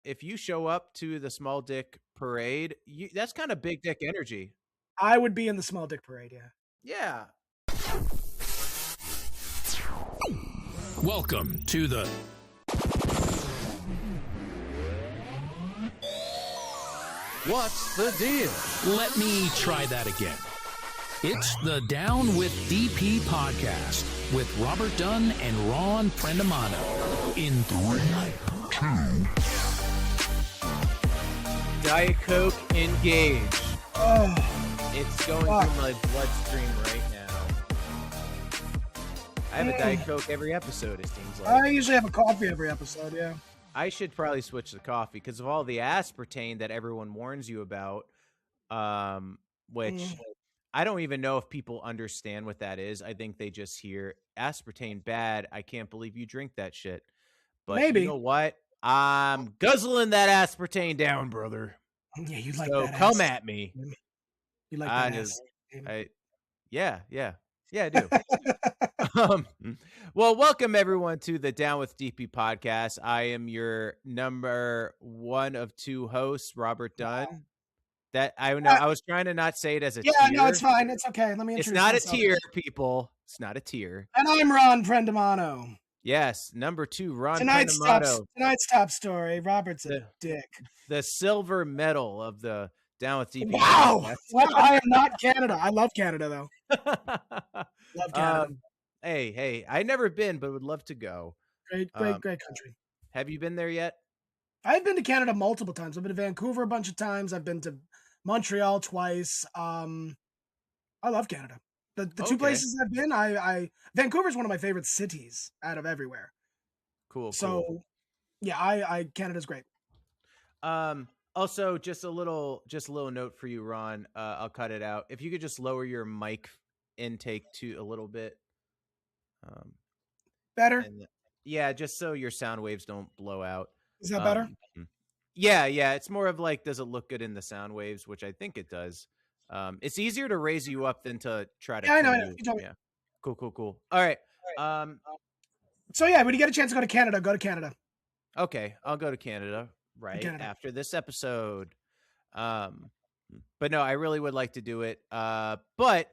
if you show up to the small dick parade, that's kind of big dick energy. I would be in the small dick parade, yeah. Yeah. Welcome to the What's the deal? Let me try that again. It's the Down with DP podcast with Robert Dunn and Ron Prendamano in 3, 2. Diet Coke engage. Oh, It's going through my bloodstream right now. I have a Diet Coke every episode, it seems like. I usually have a coffee every episode, yeah. I should probably switch to coffee because of all the aspartame that everyone warns you about, which I don't even know if people understand what that is. I think they just hear aspartame bad. I can't believe you drink that shit. But Maybe. You know what? I'm guzzling that aspartame down, brother. Yeah, you like So that come ass. at me. You like I that just, ass. yeah, I do. Well, welcome everyone to the Down with DP podcast. I am your number 1 of 2 hosts, Robert Dunn. Wow. That I know. I was trying to not say it as a tier. No, it's fine. It's okay. Let me introduce It's not myself. a tier, people. It's not a tier. And I'm Ron Prendamano. Yes, number 2, Ron Tonight's Prendamano. top story. Robert's a dick. The silver medal of the Down with DP. Wow. Well, I am not Canada. I love Canada, though. Love Canada. Hey, I never been, but would love to go. Great country. Have you been there yet? I've been to Canada multiple times. I've been to Vancouver a bunch of times. I've been to Montreal twice. I love Canada. The two places I've been, Vancouver's one of my favorite cities out of everywhere. Cool. So, yeah, Canada's great. Also, just a little note for you, Ron. I'll cut it out. If you could just lower your mic intake to a little bit. Better? Yeah, just so your sound waves don't blow out. Is that better? Yeah. It's more of like, does it look good in the sound waves? Which I think it does. It's easier to raise you up than to try to. Yeah, I know. Yeah. Cool. All right. So yeah, when you get a chance to go to Canada. Okay, I'll go to Canada after this episode. But no, I really would like to do it. But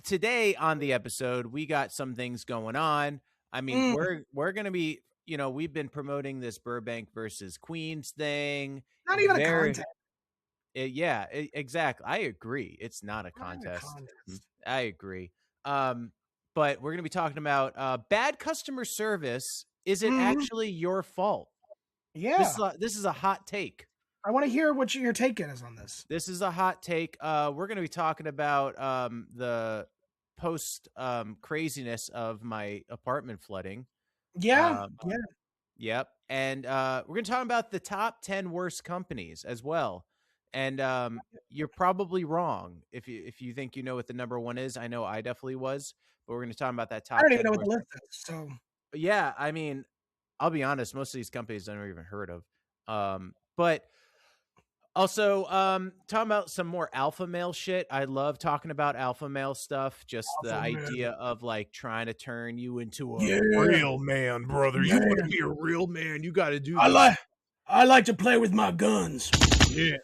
today on the episode, we got some things going on. I mean, we're going to be, we've been promoting this Burbank versus Queens thing. Not even a contest. Exactly. I agree. It's not a contest. I agree. But we're going to be talking about bad customer service. Is it actually your fault? Yeah. This is a hot take. I want to hear what your take is on this. This is a hot take. We're going to be talking about the post craziness of my apartment flooding. Yeah. Yep. And we're going to talk about the top 10 worst companies as well. And you're probably wrong if you think you know what the number 1 is. I know I definitely was, but we're going to talk about that top 10. I don't even know what the list is. So yeah, I mean, I'll be honest, most of these companies I never even heard of. But also talking about some more alpha male shit. I love talking about alpha male stuff. Just the idea of like trying to turn you into a real man, brother. You want to be a real man, you got to do this. I like to play with my guns. Yeah.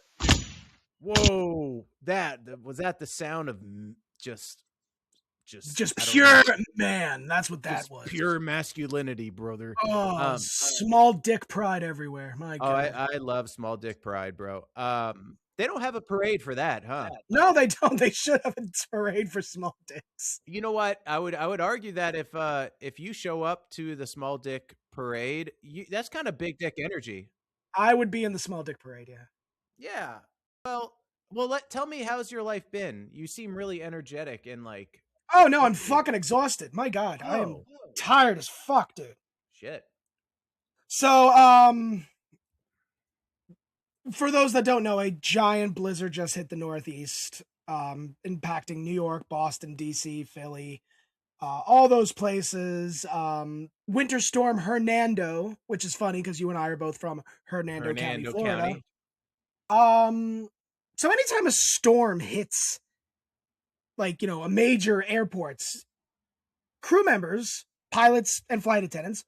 Whoa, was that the sound of just pure man. That's what that was. Pure masculinity, brother. Oh, small dick pride everywhere. My God. I love small dick pride, bro. They don't have a parade for that, huh? No, they don't. They should have a parade for small dicks. You know what? I would argue that if you show up to the small dick parade, that's kind of big dick energy. I would be in the small dick parade, yeah. Yeah. Well, tell me, how's your life been? You seem really energetic and like. Oh no, I'm fucking exhausted. My God, I am tired as fuck, dude. Shit. So, for those that don't know, a giant blizzard just hit the Northeast, impacting New York, Boston, DC, Philly, all those places. Winter storm Hernando, which is funny because you and I are both from Hernando County, Florida. So anytime a storm hits, like, a major airports, crew members, pilots, and flight attendants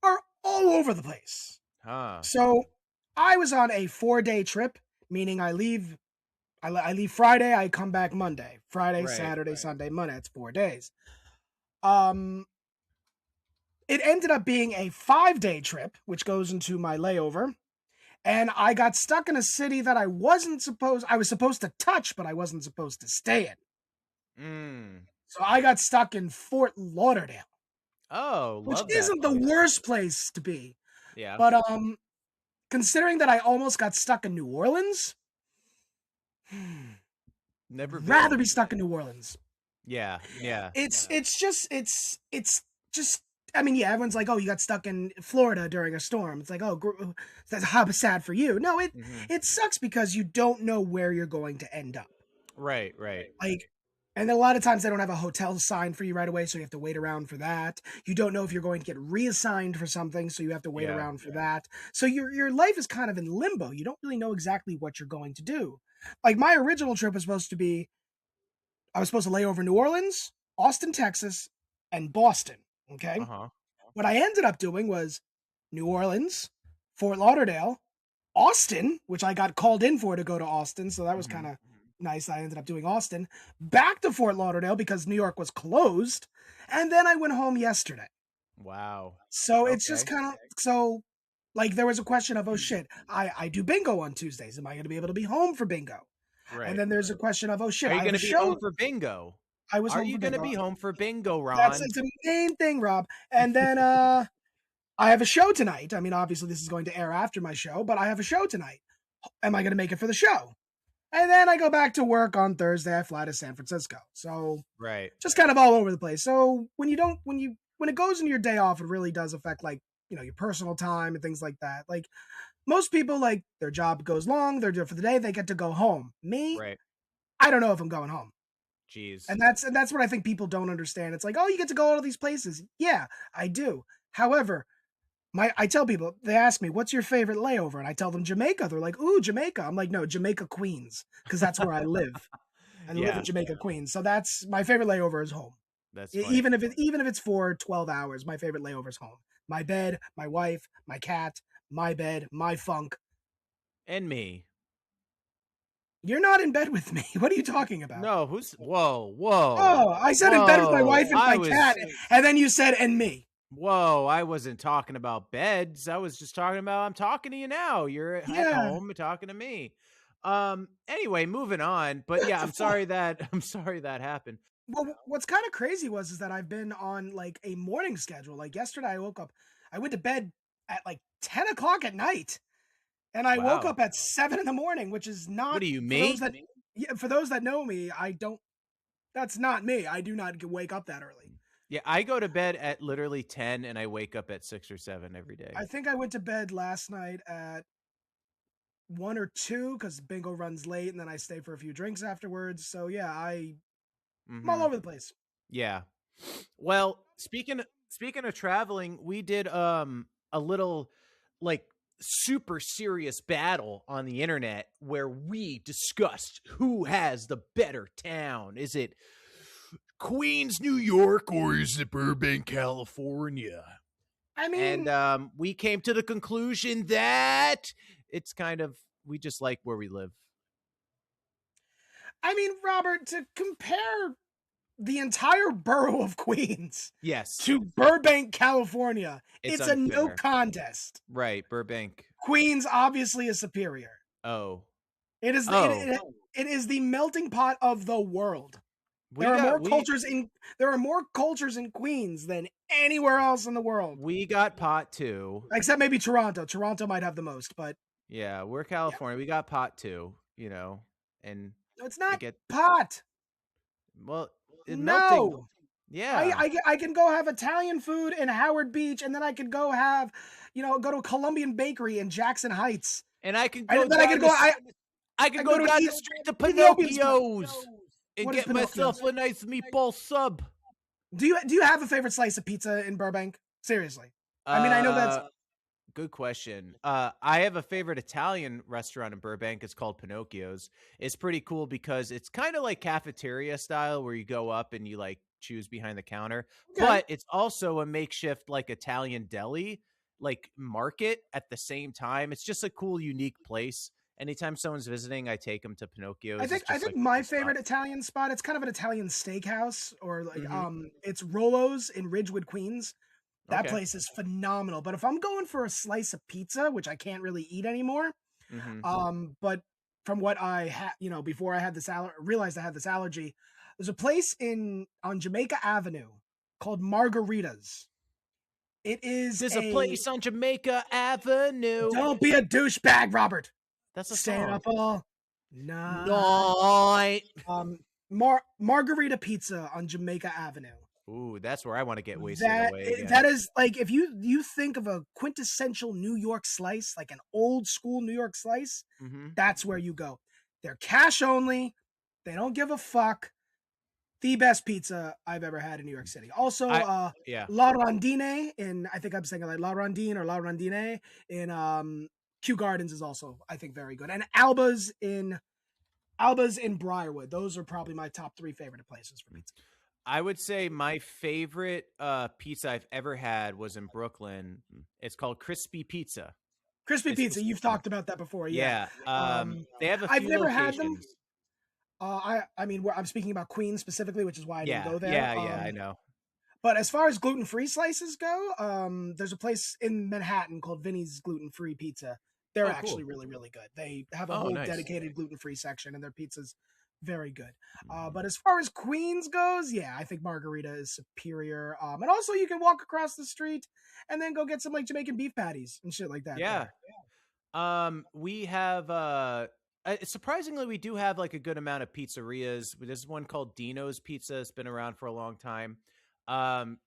are all over the place. Huh. So I was on a 4-day trip, meaning I leave Friday, I come back Monday. Friday, Saturday, Sunday, Monday. It's 4 days. It ended up being a 5-day trip, which goes into my layover. And I got stuck in a city that I was supposed to touch, but I wasn't supposed to stay in. So I got stuck in Fort Lauderdale. Oh, which love isn't that the place. worst place to be. Yeah. But considering that I almost got stuck in New Orleans, Never been. rather be stuck in New Orleans. Yeah. It's just I mean, yeah, everyone's like, oh, you got stuck in Florida during a storm. It's like, oh, that's how sad for you. No, it sucks because you don't know where you're going to end up. Right. Like, and a lot of times they don't have a hotel signed for you right away, so you have to wait around for that. You don't know if you're going to get reassigned for something, so you have to wait around for that. So your life is kind of in limbo. You don't really know exactly what you're going to do. Like, my original trip was supposed to be, I was supposed to lay over New Orleans, Austin, Texas, and Boston. Okay. What I ended up doing was New Orleans, Fort Lauderdale, Austin, which I got called in for to go to Austin. So that was kind of nice. I ended up doing Austin, back to Fort Lauderdale because New York was closed. And then I went home yesterday. Wow. So it's just kind of, so like there was a question of, oh shit, I do bingo on Tuesdays. Am I going to be able to be home for bingo? Right. And then there's a question of, oh shit, are you going to be home for bingo? I was. Are you going to be home for bingo, Ron? That's the main thing, Rob. And then I have a show tonight. I mean, obviously this is going to air after my show, but I have a show tonight. Am I going to make it for the show? And then I go back to work on Thursday. I fly to San Francisco. So just kind of all over the place. So when it goes into your day off, it really does affect, like, you know, your personal time and things like that. Like, most people, like, their job goes long, they're done for the day, they get to go home. Me, I don't know if I'm going home. Jeez. And that's what I think people don't understand. It's like, oh, you get to go to all these places. Yeah, I do. However, I tell people, they ask me, what's your favorite layover? And I tell them Jamaica. They're like, ooh, Jamaica. I'm like, no, Jamaica, Queens, because that's where I live. I live in Jamaica, Queens. So that's my favorite layover is home. That's funny. Even if it's for 12 hours, my favorite layover is home. My bed, my wife, my cat, my bed, my funk. And me. You're not in bed with me. What are you talking about? No, whoa. Oh, I said in bed with my wife and my cat, and then you said, and me. Whoa, I wasn't talking about beds. I was just talking about, I'm talking to you now. You're at home talking to me. Anyway, moving on. But yeah, I'm sorry that happened. Well, what's kind of crazy is that I've been on, like, a morning schedule. Like, yesterday I went to bed at like 10 o'clock at night. And I woke up at 7 in the morning, which is not. What do you mean? For those that know me, that's not me. I do not wake up that early. Yeah, I go to bed at literally 10 and I wake up at 6 or 7 every day. I think I went to bed last night at 1 or 2 because bingo runs late, and then I stay for a few drinks afterwards. So yeah, I'm all over the place. Yeah. Well, speaking of traveling, we did a little, like, super serious battle on the internet where we discussed who has the better town. Is it Queens, New York, or is it Burbank, California? I mean, and we came to the conclusion that it's kind of, we just like where we live. I mean, Robert, to compare the entire borough of Queens to Burbank, California, it's a no contest. Right, Burbank. Queens obviously is superior. Oh. It is it is the melting pot of the world. There are more cultures in Queens than anywhere else in the world. We got pot too. Except maybe Toronto. Toronto might have the most, but yeah, we're California. Yeah. We got pot too, you know. And no, it's not pot. Well, no. Yeah. I can go have Italian food in Howard Beach, and then I could go have, go to a Colombian bakery in Jackson Heights. And I could go I could go down the street to Pinocchio's and get myself a nice meatball sub. Do you have a favorite slice of pizza in Burbank? Seriously. I mean, I know that's good question. I have a favorite Italian restaurant in Burbank. It's called Pinocchio's. It's pretty cool because it's kind of like cafeteria style where you go up and you, like, choose behind the counter. Okay. But it's also a makeshift, like, Italian deli. like market at the same time. It's just a cool, unique place. Anytime someone's visiting, I take them to Pinocchio's. It's I just think like a my cool spot. favorite Italian spot, it's kind of an Italian steakhouse, or like Hmm. it's Rolo's in Ridgewood, Queens. That Okay. place is phenomenal. But if I'm going for a slice of pizza, which I can't really eat anymore, Hmm. but from what I had, before I had this realized I had this allergy, there's a place on Jamaica Avenue called Margaritas. It is There's a a place on Jamaica Avenue. don't be a douchebag, Robert. That's a Staying song. up all night. Night. Margarita Pizza on Jamaica Avenue. Ooh, that's where I want to get wasted That away again. that is like, if you think of a quintessential New York slice, like an old school New York slice, Hmm. that's where you go. They're cash only. They don't give a fuck. The best pizza I've ever had in New York City. Also, Yeah. La Rondine I think I'm saying it like La Rondine or La Rondine in Kew Gardens is also, I think, very good. And Alba's in Briarwood. Those are probably my top 3 favorite places for pizza. I would say my favorite pizza I've ever had was in Brooklyn. It's called Crispy Pizza. Crispy It's Pizza, just you've talked about that before, yeah. yeah. They have a I've few never had them. locations. I mean, I'm speaking about Queens specifically, which is why I didn't Yeah, go there. yeah, I know. But as far as gluten-free slices go, there's a place in Manhattan called Vinny's Gluten-Free Pizza. They're Oh, actually cool. really, really good. They have a Oh, whole nice. dedicated gluten-free section, and their pizza's very good. Mhm. But as far as Queens goes, yeah, I think Margarita is superior. And also, you can walk across the street and then go get some like Jamaican beef patties and shit like that. Yeah. There. We have surprisingly we do have like a good amount of pizzerias. There's one called Dino's Pizza. It's been around for a long time. Um,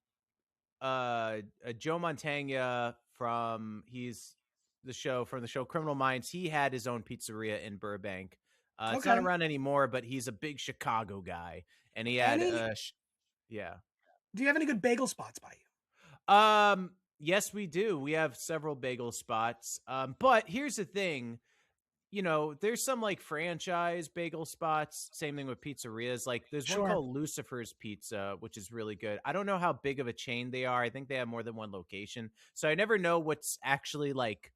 Joe Montagna he's from the show Criminal Minds. He had his own pizzeria in Burbank. It's not Okay. around anymore, but he's a big Chicago guy, and he had yeah. Do you have any good bagel spots by you? Yes, we do. We have several bagel spots. But here's the thing, there's some like franchise bagel spots. Same thing with pizzerias. Like there's one Sure. called Lucifer's Pizza, which is really good. I don't know how big of a chain they are. I think they have more than one location. So I never know what's actually like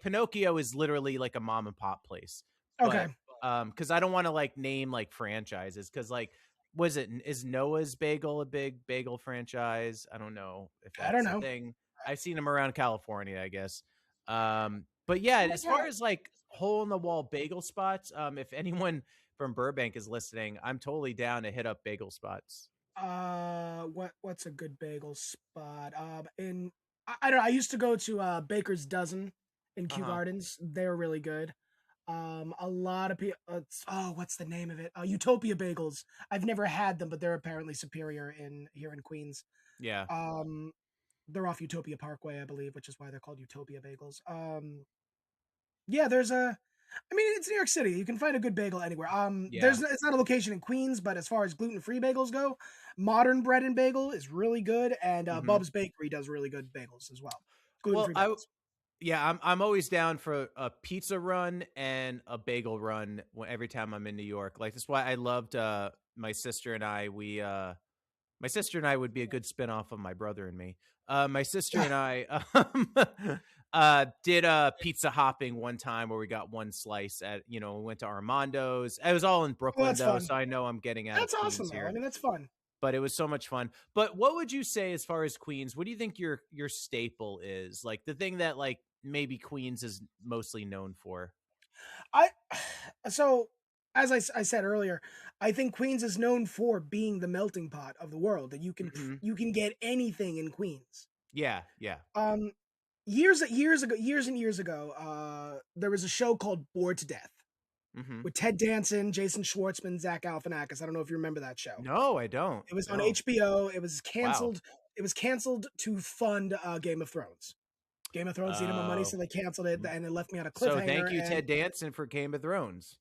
Pinocchio is literally like a mom and pop place. Okay. But because I don't want to like name like franchises, because like is Noah's Bagel a big bagel franchise? I don't know if I don't that's a know. thing. I've seen them around California, I guess. But yeah, as far as like hole in the wall bagel spots, if anyone from Burbank is listening, I'm totally down to hit up bagel spots. What's a good bagel spot? I don't know. I used to go to Baker's Dozen in Kew Uh-huh. Gardens. They're really good. A lot of people. What's the name of it? Utopia Bagels. I've never had them, but they're apparently superior here in Queens. Yeah. They're off Utopia Parkway, I believe, which is why they're called Utopia Bagels. Yeah, I mean, it's New York City. You can find a good bagel anywhere. Yeah. It's not a location in Queens, but as far as gluten-free bagels go, Modern Bread and Bagel is really good, and Mhm. Bub's Bakery does really good bagels as well. Well, Gluten-free bagels. yeah, I'm always down for a pizza run and a bagel run every time I'm in New York. Like that's why I loved my sister and I. My sister and I would be a good spinoff of my brother and me. My sister and I did pizza hopping one time where we got one slice we went to Armando's. It was all in Well, Brooklyn that's though, fun. so I know I'm getting out of That's awesome, Queens though. I here. mean, that's fun. But it was so much fun. But what would you say as far as Queens? What do you think your staple is? Like the thing that like maybe Queens is mostly known for? I so as I said earlier, I think Queens is known for being the melting pot of the world. That Mhm. you can get anything in Queens. Yeah, yeah. Um, years and years ago, there was a show called Bored to Death Mhm. with Ted Danson, Jason Schwartzman, Zach Galifianakis. I don't know if you remember that show. No, I don't. It was on No. HBO. It was Wow. canceled. It was canceled to fund Game of Thrones. Game of Thrones needed more money, so Oh. they canceled it, and it left me on a So cliffhanger. thank you, And Ted Danson, for Game of Thrones.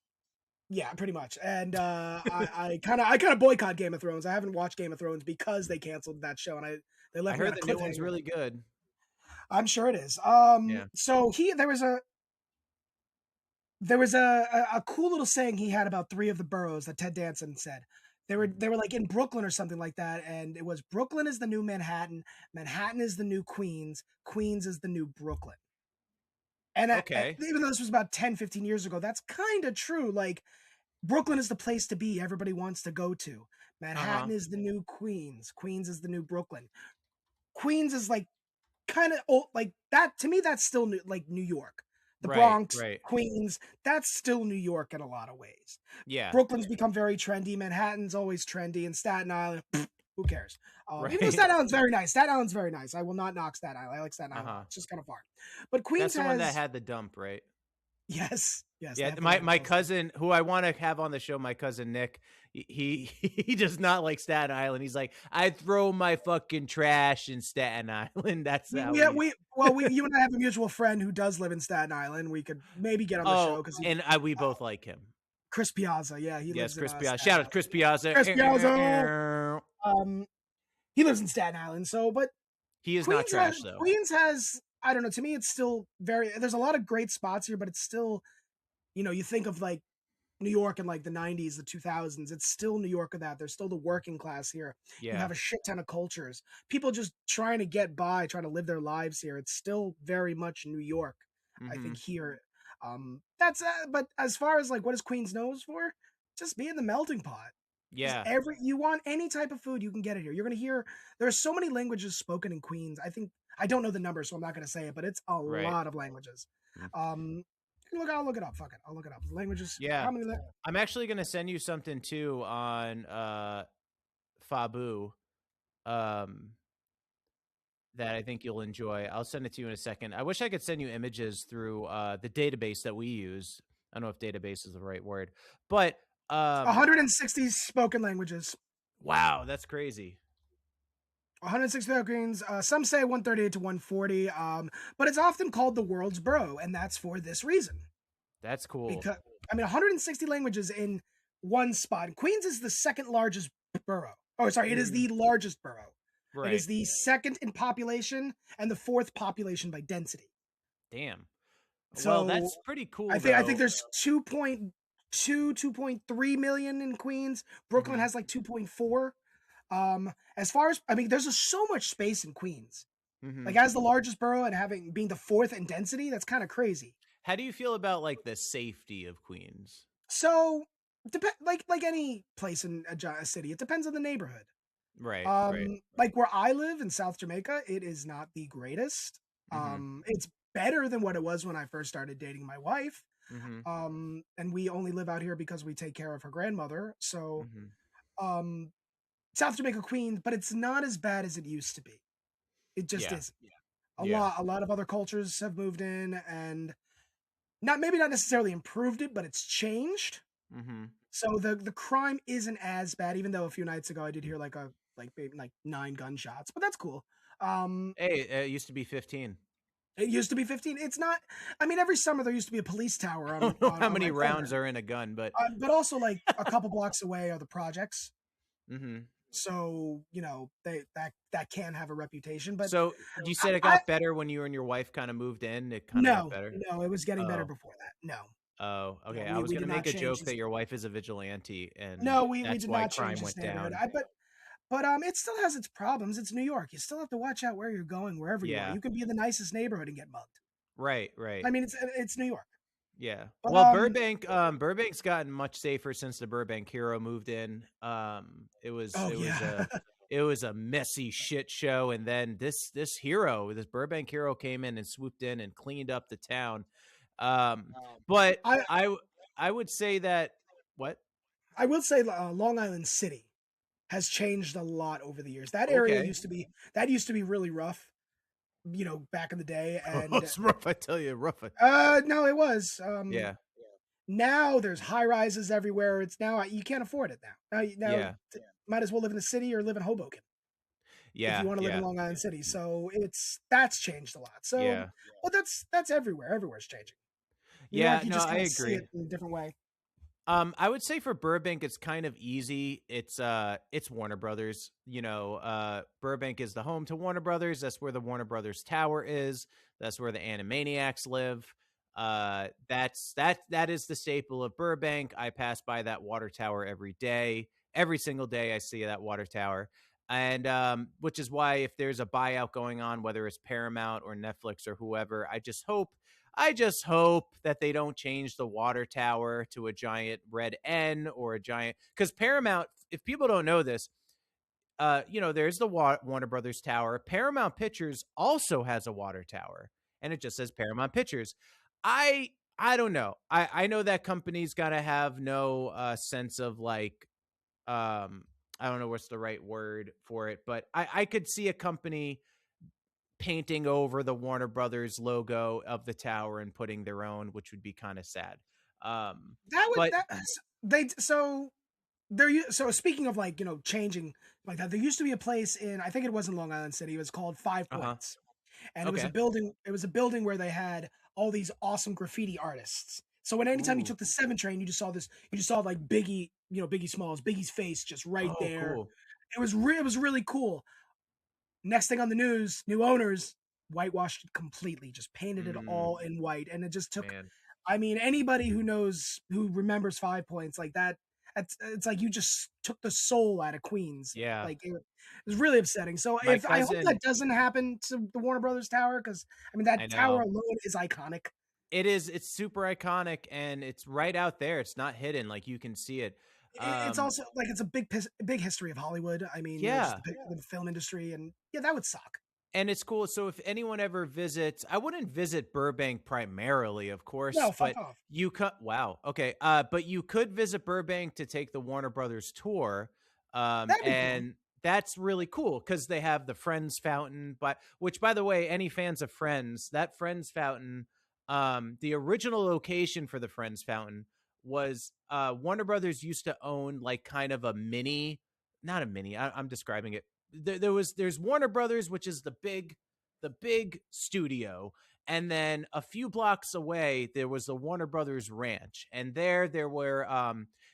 yeah, pretty much. And I kind of boycott Game of Thrones. I haven't watched Game of Thrones because they canceled that show, and they I left me on heard a the new one's cliffhanger. really good. I'm sure it is. Yeah. So there was a cool little saying he had about 3 of the boroughs that Ted Danson said. They were like in Brooklyn or something like that, and it was Brooklyn is the new Manhattan, Manhattan is the new Queens, Queens is the new Brooklyn. And Okay. even though this was about 10, 15 years ago, that's kind of true. Like, Brooklyn is the place to be. Everybody wants to go to. Uh-huh. Manhattan is the new Queens. Queens is the new Brooklyn. Queens is like kind of old, like that. To me, that's still like New York. The Right, Bronx, right. Queens, that's still New York in a lot of ways. Yeah. Brooklyn's become very trendy. Manhattan's always trendy. And Staten Island, who cares? Even though Right. Staten Island's very nice. Staten Island's very nice. I will not knock Staten Island. I like Staten Island a lot. Uh-huh. It's just kind of far. But Queens That's the one that has, had the dump, right? yes, yes. They Yeah, have the my landfills. cousin, who I want to have on the show, my cousin Nick, he does not like Staten Island. He's like, I throw my fucking trash in Staten Island. That's how he. You and I have a mutual friend who does live in Staten Island. We could maybe get on the show Oh, because and we both like him. Chris Piazza. Yeah, he Yes, lives in Chris Piazza. Staten Shout Island. out Chris Piazza. Chris Piazza. He lives in Staten Island. So, but He is not trash though. Queens has, I don't know. To me, it's still very. There's a lot of great spots here, but it's still, you think of like New York in like the 90s, the 2000s. It's still New York of that. There's still the working class here. You Yeah. have a shit ton of cultures. People just trying to get by, trying to live their lives here. It's still very much New York, I think, here. But as far as like what is Queens known for, just being the melting pot. Yeah. You want any type of food, you can get it here. You're gonna hear there are so many languages spoken in Queens. I think I don't know the number, so I'm not gonna say it, but it's a Right. lot of languages. I'll look it up. Fuck it, I'll look it up. Languages. Yeah. How many? I'm actually gonna send you something too on Fabu. That I think you'll enjoy. I'll send it to you in a second. I wish I could send you images through the database that we use. I don't know if database is the right word, but 160 spoken languages. wow, that's crazy. 160 Queens. Some say 138 to 140. But it's often called the world's borough, and that's for this reason. That's cool. Because 160 languages in one spot. Queens is the second largest borough. Oh, sorry, it is the largest borough. Right. It is the second in population and the fourth population by density. Damn. So well, that's pretty cool. I think there's 2.2, 2.3 million in Queens. Brooklyn has like 2.4. As far as there's just so much space in Queens. Like as the largest borough and being the fourth in density, that's kind of crazy. How do you feel about like the safety of Queens? So like any place in a city, it depends on the neighborhood. Right. Like where I live in South Jamaica, it is not the greatest. It's better than what it was when I first started dating my wife. And we only live out here because we take care of her grandmother. So, South Jamaica, Queens, but it's not as bad as it used to be. It just isn't. A lot of other cultures have moved in and maybe not necessarily improved it, but it's changed. So the crime isn't as bad, even though a few nights ago I did hear like 9 gunshots, but that's cool. Hey, it used to be 15. It used to be 15. It's not. Every summer there used to be a police tower. I don't know how many rounds are in a gun, but also like a couple blocks away are the projects. So that can have a reputation. But so you said it got better when you and your wife kind of moved in. It kind of got better. No, it was getting better before that. No. Oh, okay. I was going to make a joke that your wife is a vigilante, and we did not change this neighborhood. But it still has its problems. It's New York. You still have to watch out where you're going, wherever you are. You can be in the nicest neighborhood and get mugged. Right. It's New York. Yeah. But, well, Burbank's gotten much safer since the Burbank hero moved in. It was a messy shit show, and then this Burbank hero came in and swooped in and cleaned up the town. But I would say that what? I will say Long Island City has changed a lot over the years. That area used to be really rough, back in the day. And it's rough, I tell you, rough. No, it was. Yeah. Now there's high rises everywhere. It's now you can't afford it now. Might as well live in the city or live in Hoboken. Yeah. If you want to live in Long Island City. So that's changed a lot. So well, that's everywhere. Everywhere's changing. I agree. See it in a different way. I would say for Burbank, it's kind of easy. It's Warner Brothers. Burbank is the home to Warner Brothers. That's where the Warner Brothers Tower is. That's where the Animaniacs live. That is the staple of Burbank. I pass by that water tower every day. every single day I see that water tower. And which is why if there's a buyout going on, whether it's Paramount or Netflix or whoever, I just hope that they don't change the water tower to a giant red N or a giant, because Paramount, if people don't know this, there's the Warner Brothers Tower. Paramount Pictures also has a water tower, and it just says Paramount Pictures. I I don't know. I know that company's got to have no sense of like I don't know what's the right word for it, but I could see a company painting over the Warner Brothers logo of the tower and putting their own, which would be kind of sad. Um, That would but that they so so speaking of like changing like that, there used to be a place in, I think it was in Long Island City. It was called Five uh-huh. Points, and it was a Okay. building. It was a building where they had all these awesome graffiti artists. So when anytime you Ooh. took the 7 train, you just saw this. You just saw like Biggie, Biggie Smalls, Biggie's face just right Oh, there. cool. It was really cool. Next thing on the news, new owners whitewashed it completely, just painted it Mm, all in white, and it just took. man. I mean, anybody who remembers 5 Points like that, it's like you just took the soul out of Queens. Yeah. Like it was really upsetting. So My if I hope that cousin, doesn't happen to the Warner Brothers Tower, because I mean that I tower know. alone is iconic. It's super iconic and it's right out there. It's not hidden. Like you can see it. It's Um, also like it's a big history of Hollywood. I mean, just yeah. the film industry, and yeah, that would suck. And it's cool. So if anyone ever visits, I wouldn't visit Burbank primarily, of course, No, fuck but off. you could, wow. Okay. But you could visit Burbank to take the Warner Brothers tour. That'd be cool. And that's really cool because they have the Friends fountain, but which by the way, any fans of Friends, that Friends fountain, the original location for the Friends fountain was Warner Brothers used to own like kind of a mini, not a mini, I'm describing it, there's Warner Brothers, which is the big studio, and then a few blocks away there was the Warner Brothers Ranch, and there were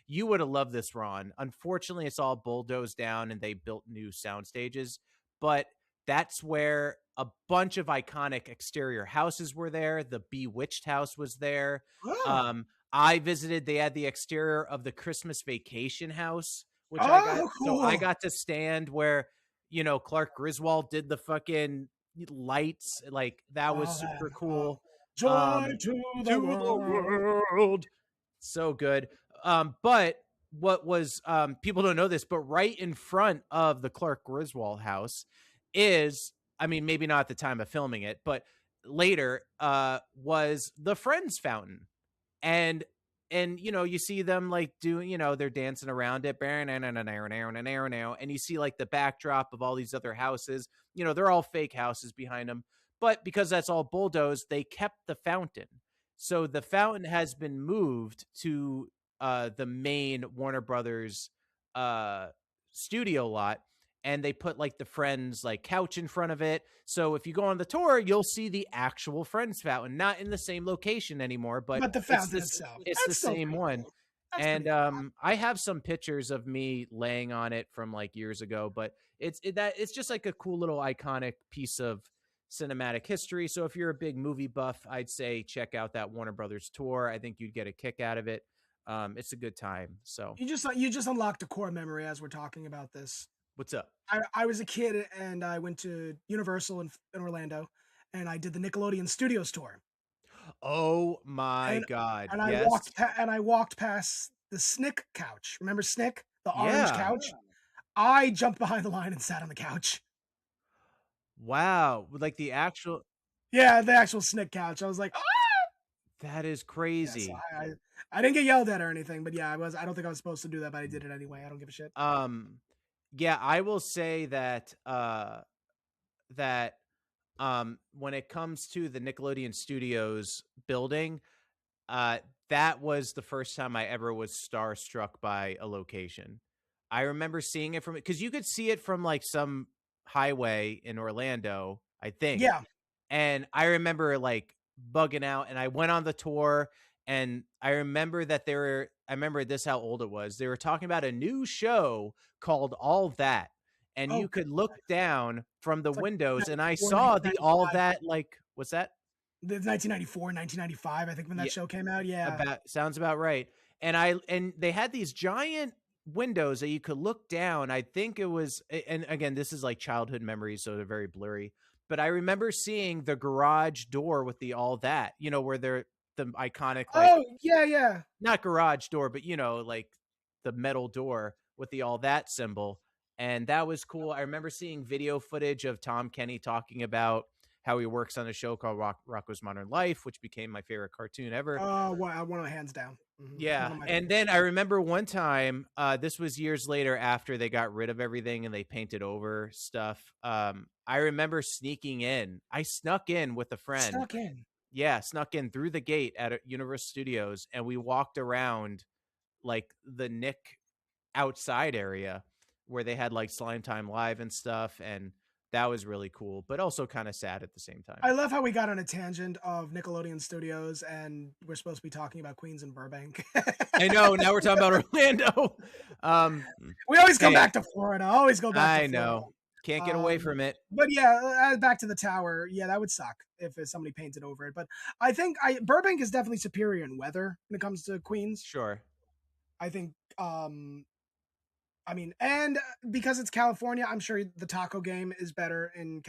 you would have loved this, Ron. Unfortunately, it's all bulldozed down and they built new sound stages, but that's where a bunch of iconic exterior houses were there. The Bewitched house was there. Oh, Um, I visited. They had the exterior of the Christmas Vacation house, which oh, I cool. got to stand where Clark Griswold did the fucking lights. Like that was Oh, that, super oh. cool. Joy Um, to the to the world. world. So good. But what was people don't know this, but right in front of the Clark Griswold house is, I mean, maybe not at the time of filming it, but later was the Friends fountain. And you see them like doing, they're dancing around it, and you see like the backdrop of all these other houses. They're all fake houses behind them, but because that's all bulldozed, they kept the fountain. So the fountain has been moved to the main Warner Brothers uh studio lot, and they put like the Friends like couch in front of it. So if you go on the tour, you'll see the actual Friends fountain, not in the same location anymore, but But the it's fountain this itself, it's the that's still same pretty one. cool. That's And pretty cool. I have some pictures of me laying on it from like years ago, but it's just like a cool little iconic piece of cinematic history. So if you're a big movie buff, I'd say check out that Warner Brothers tour. I think you'd get a kick out of it. It's a good time. So You just unlocked a core memory as we're talking about this. what's up? I was a kid and I went to Universal in Orlando, and I did the Nickelodeon Studios tour. Oh my And God. and I Yes. walked past the Snick couch. Remember Snick, the orange Yeah. couch? I jumped behind the line and sat on the couch. Wow. Like the actual, Yeah, the actual Snick couch. I was like, "Ah!" that is Yeah, so crazy. I didn't get yelled at or anything, but yeah, I don't think I was supposed to do that, but I did it anyway. I don't give a shit. Um, yeah, I will say that that when it comes to the Nickelodeon Studios building, uh that was the first time I ever was starstruck by a location. I remember seeing it from, because you could see it from like some highway in Orlando, I think. Yeah. And I remember like bugging out, and I went on the tour, and I remember this how old it was. They were talking about a new show called All That. And Oh, you good. could look down from the It's like windows, and I 94, saw the All 1995. That, like, what's that? The 1994, 1995, I think when that Yeah, show came out. Yeah. about sounds about right. And they had these giant windows that you could look down. I think it was, and again, this is like childhood memories, so they're very blurry. But I remember seeing the garage door with the all that, where they're the iconic, like, Oh, yeah. not garage door, but like the metal door with the all that symbol. And that was cool. I remember seeing video footage of Tom Kenny talking about how he works on a show called Rocko's Modern Life, which became my favorite cartoon ever. Oh, wow, one of my hands down. Yeah. And then I remember one time, this was years later after they got rid of everything and they painted over stuff. I remember sneaking in. I snuck in with a friend. Snuck in. Yeah, snuck in through the gate at Universal Studios, and we walked around like the Nick outside area where they had like Slime Time Live and stuff, and that was really cool, but also kind of sad at the same time. I love how we got on a tangent of Nickelodeon Studios, and we're supposed to be talking about Queens and Burbank. I know. Now we're talking about Orlando. We always go back to Florida. Always go back to Florida. I know. Can't get away from it. But yeah, back to the tower. Yeah, that would suck if somebody painted over it. But I think Burbank is definitely superior in weather when it comes to Queens. Sure. I think, and because it's California, I'm sure the taco game is better in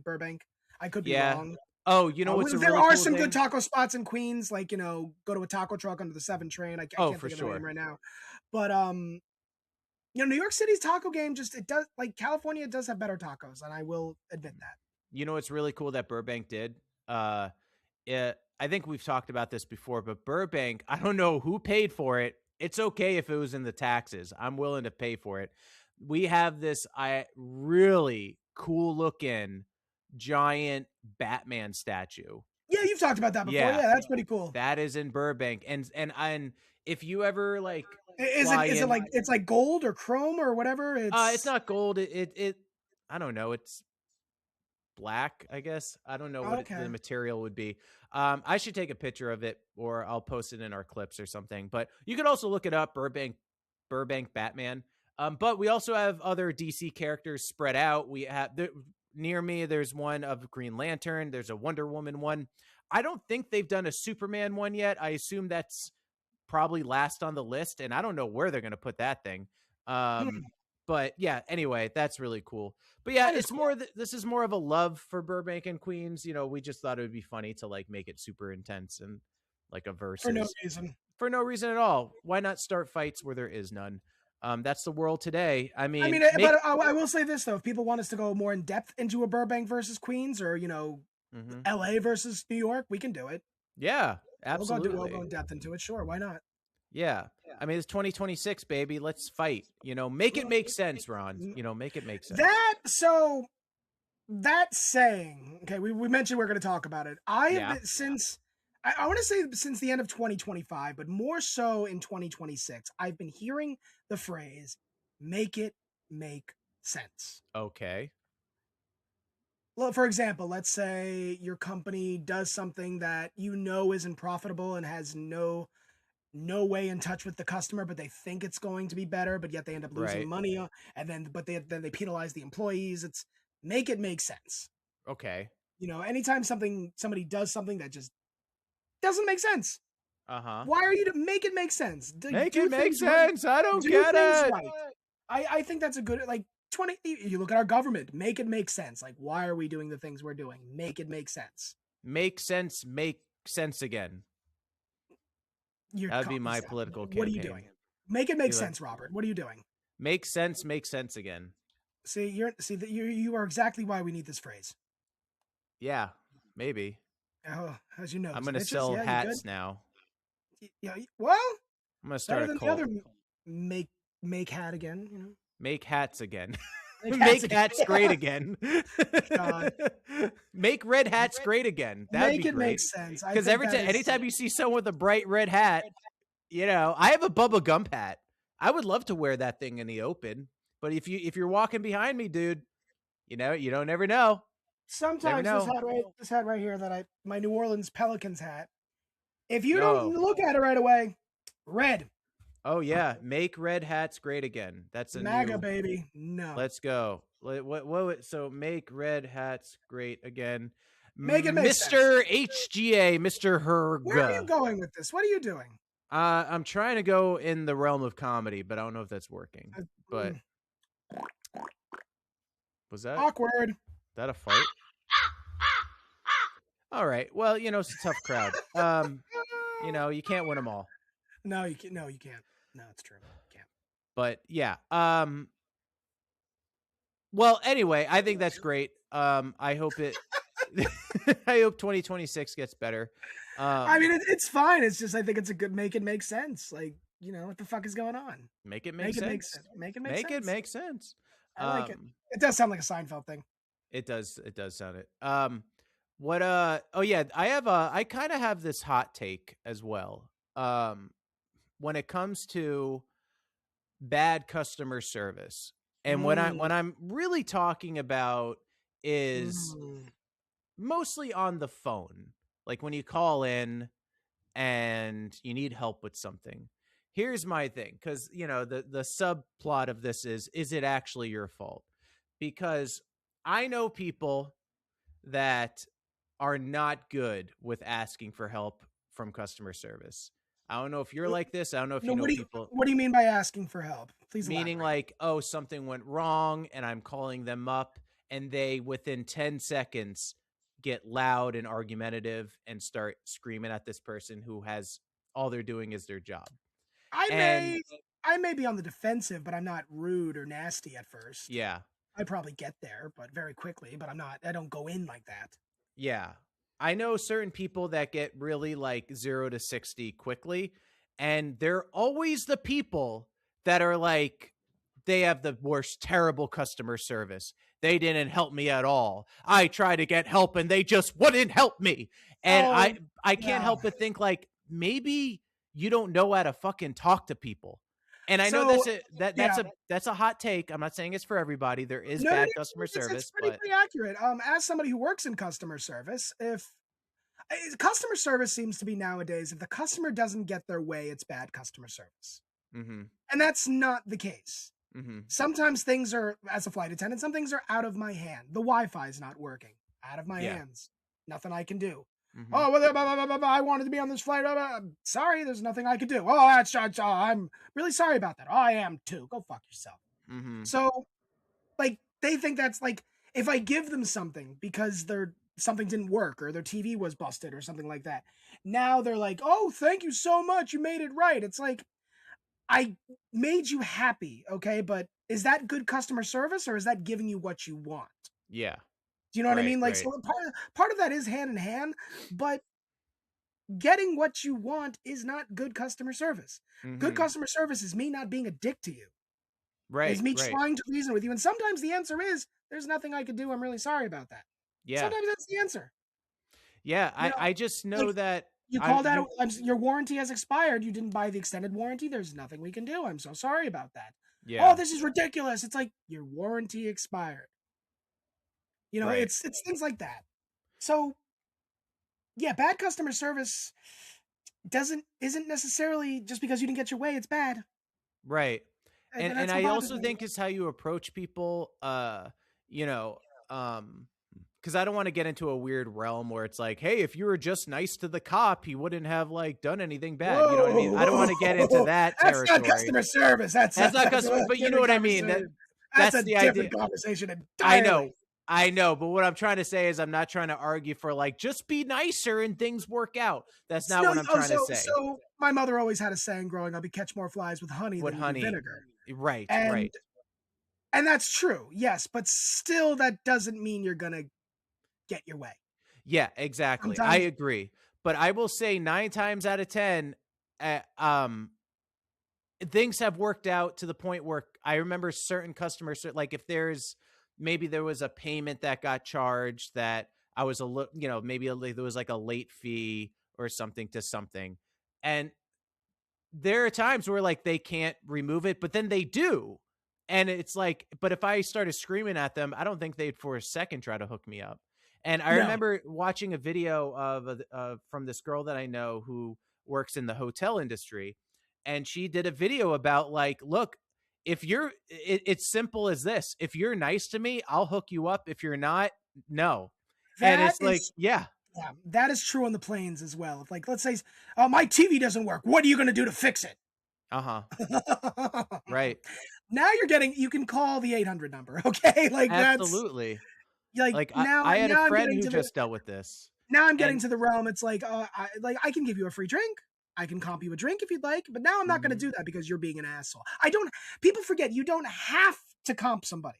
Burbank. I could be wrong. Oh, what's there really are cool some thing? Good taco spots in Queens, like go to a taco truck under the 7 train. I can't think of the name right now, but New York City's taco game California does have better tacos, and I will admit that. What's really cool that Burbank did? I think we've talked about this before, but Burbank, I don't know who paid for it. It's okay if it was in the taxes. I'm willing to pay for it. We have this really cool looking giant Batman statue. Yeah, you've talked about that before. Yeah, that's pretty cool. That is in Burbank, and if you ever like, is it like it's like gold or chrome or whatever? It's not gold. It I don't know. It's black, I guess. I don't know what the material would be. I should take a picture of it, or I'll post it in our clips or something. But you could also look it up, Burbank Batman. But we also have other DC characters spread out. We have near me, there's one of Green Lantern. There's a Wonder Woman one. I don't think they've done a Superman one yet. I assume that's probably last on the list, and I don't know where they're going to put that thing. But yeah, anyway, that's really cool. But yeah, it's more, this is more of a love for Burbank and Queens. We just thought it would be funny to like make it super intense and like a versus. For no reason at all. Why not start fights where there is none? That's the world today. I will say this though: if people want us to go more in depth into a Burbank versus Queens, or LA versus New York, we can do it. Yeah, absolutely. We'll go in depth into it. Sure, why not? Yeah. It's 2026, baby. Let's fight. Make it make sense, Ron. Make it make sense. That saying, okay, we mentioned we're going to talk about it. I want to say since the end of 2025, but more so in 2026, I've been hearing the phrase, make it make sense. Okay. Well, for example, let's say your company does something that isn't profitable and has no way in touch with the customer, but they think it's going to be better, but yet they end up losing money, and then they penalize the employees. It's make it make sense. Okay. Anytime somebody does something that just doesn't make sense. Why are you to make it make sense? Make it make sense. I don't get it. Right. I think that's a good, you look at our government, make it make sense. Like, why are we doing the things we're doing? Make it make sense. Make sense again. That would be my political campaign. What are you doing? Make it make sense, Robert. What are you doing? Make sense again. You are exactly why we need this phrase. Yeah, maybe. Oh, as you know, I'm gonna sell hats now. Yeah, well, I'm gonna start a cult. The other make hat again. Make hats again. Make hats great again. God. Make red hats great again. That'd be great. Make sense. Because anytime you see someone with a bright red hat, I have a Bubba Gump hat. I would love to wear that thing in the open. But if you're walking behind me, dude, you don't never know. Sometimes this hat right here my New Orleans Pelicans hat. If you don't look at it right away, red. Oh yeah, make red hats great again. That's a MAGA baby. No. Let's go. What? So make red hats great again. Make it make Mr. HGA, Mr. Herg. Where are you going with this? What are you doing? I'm trying to go in the realm of comedy, but I don't know if that's working. But Mm, was awkward. that a fart? All right. Well, it's a tough crowd. You can't win them all. No, you can't. No, you can't. No, it's true. You can't. But yeah. Well, anyway, I think that's great. I hope I hope 2026 gets better. I mean, it's fine. It's just I think it's a good make it make sense. Like, what the fuck is going on? Make it make sense. Make it make sense. Make it make sense. I like it. It does sound like a Seinfeld thing. It does sound it. What oh yeah, I kind of have this hot take as well. When it comes to bad customer service. And what I'm really talking about is mostly on the phone. Like when you call in and you need help with something. Here's my thing, because the subplot of this is it actually your fault? Because I know people that are not good with asking for help from customer service. I don't know if you're like this. I don't know if you know people. What do you mean by asking for help? Please elaborate. Meaning like, oh, something went wrong and I'm calling them up and they within 10 seconds get loud and argumentative and start screaming at this person who has all they're doing is their job. I may be on the defensive, but I'm not rude or nasty at first. Yeah. I probably get there, but very quickly, but I don't go in like that. Yeah. I know certain people that get really like 0 to 60 quickly, and they're always the people that are like, they have the worst, terrible customer service. They didn't help me at all. I tried to get help and they just wouldn't help me. And I can't help but think like, maybe you don't know how to fucking talk to people. And I know that's a hot take. I'm not saying it's for everybody. There is bad customer service. It's pretty accurate. As somebody who works in customer service, if customer service seems to be nowadays, if the customer doesn't get their way, it's bad customer service. Mm-hmm. And that's not the case. Mm-hmm. Sometimes things are, as a flight attendant, some things are out of my hand. The Wi-Fi is not working. Out of my hands. Nothing I can do. Mm-hmm. Oh, well, I wanted to be on this flight. Sorry, there's nothing I could do. Oh, I'm really sorry about that. Oh, I am too. Go fuck yourself. Mm-hmm. So, like, they think that's like, if I give them something because something didn't work or their TV was busted or something like that, now they're like, oh, thank you so much. You made it right. It's like, I made you happy, okay? But is that good customer service or is that giving you what you want? Yeah. Do you know what I mean? Like, so part of that is hand in hand, but getting what you want is not good customer service. Mm-hmm. Good customer service is me not being a dick to you. Right. It's me trying to reason with you. And sometimes the answer is, there's nothing I could do. I'm really sorry about that. Yeah. Sometimes that's the answer. Yeah. I just know that. You called out, your warranty has expired. You didn't buy the extended warranty. There's nothing we can do. I'm so sorry about that. Yeah. Oh, this is ridiculous. It's like, your warranty expired. It's things like that. So, yeah, bad customer service isn't necessarily just because you didn't get your way, it's bad. Right. And I also think it's how you approach people, because I don't want to get into a weird realm where it's like, hey, if you were just nice to the cop, he wouldn't have like done anything bad. Whoa, you know what I mean? I don't want to get into that territory. That's not customer service. That's not customer, but you know what I mean. That's a the different idea. Conversation entirely. I know, but what I'm trying to say is I'm not trying to argue for like, just be nicer and things work out. That's not what I'm trying to say. So my mother always had a saying growing up, you catch more flies with honey than with vinegar. Right, right. And that's true, yes, but still that doesn't mean you're going to get your way. Yeah, exactly. Sometimes, I agree. But I will say 9 times out of 10, things have worked out to the point where I remember certain customers, like if maybe there was a payment that got charged that I was maybe there was like a late fee or something to something. And there are times where like they can't remove it, but then they do. And it's like, but if I started screaming at them, I don't think they'd for a second try to hook me up. And I remember watching a video from this girl that I know who works in the hotel industry. And she did a video about like, look, if it's simple as this. If you're nice to me, I'll hook you up. If you're not, no. And it's like, yeah. Yeah, that is true on the planes as well. Like, let's say, my TV doesn't work. What are you going to do to fix it? Uh-huh. Right. Now you can call the 800 number. Okay. Like that's Absolutely. like Like now, I had a now I'm friend getting who to the, just dealt with this. now I'm getting And to the realm. It's like, I can give you a free drink. I can comp you a drink if you'd like, but now I'm not going to Mhm. do that because you're being an asshole. People forget you don't have to comp somebody.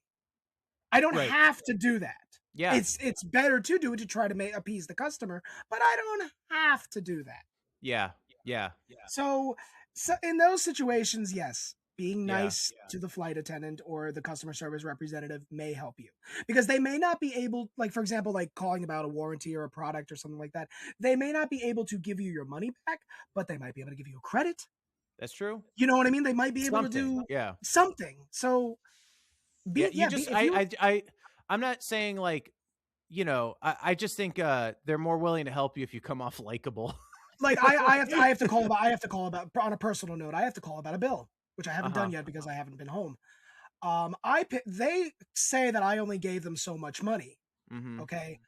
I don't Right. have to do that. Yeah. It's better to do it to try to appease the customer, but I don't have to do that. Yeah. Yeah. So in those situations, yes, being Yeah. nice to the flight attendant or the customer service representative may help you because they may not be able, like, for example, like calling about a warranty or a product or something like that. They may not be able to give you your money back, but they might be able to give you a credit. That's true. You know what I mean? They might be able to Something. do Yeah. something. So Yeah, if you I'm not saying like, I just think they're more willing to help you if you come off likable. like I have to call about on a personal note. I have to call about a bill, which I haven't Uh-huh. done yet because I haven't been home. They say that I only gave them so much money. Mhm. Okay,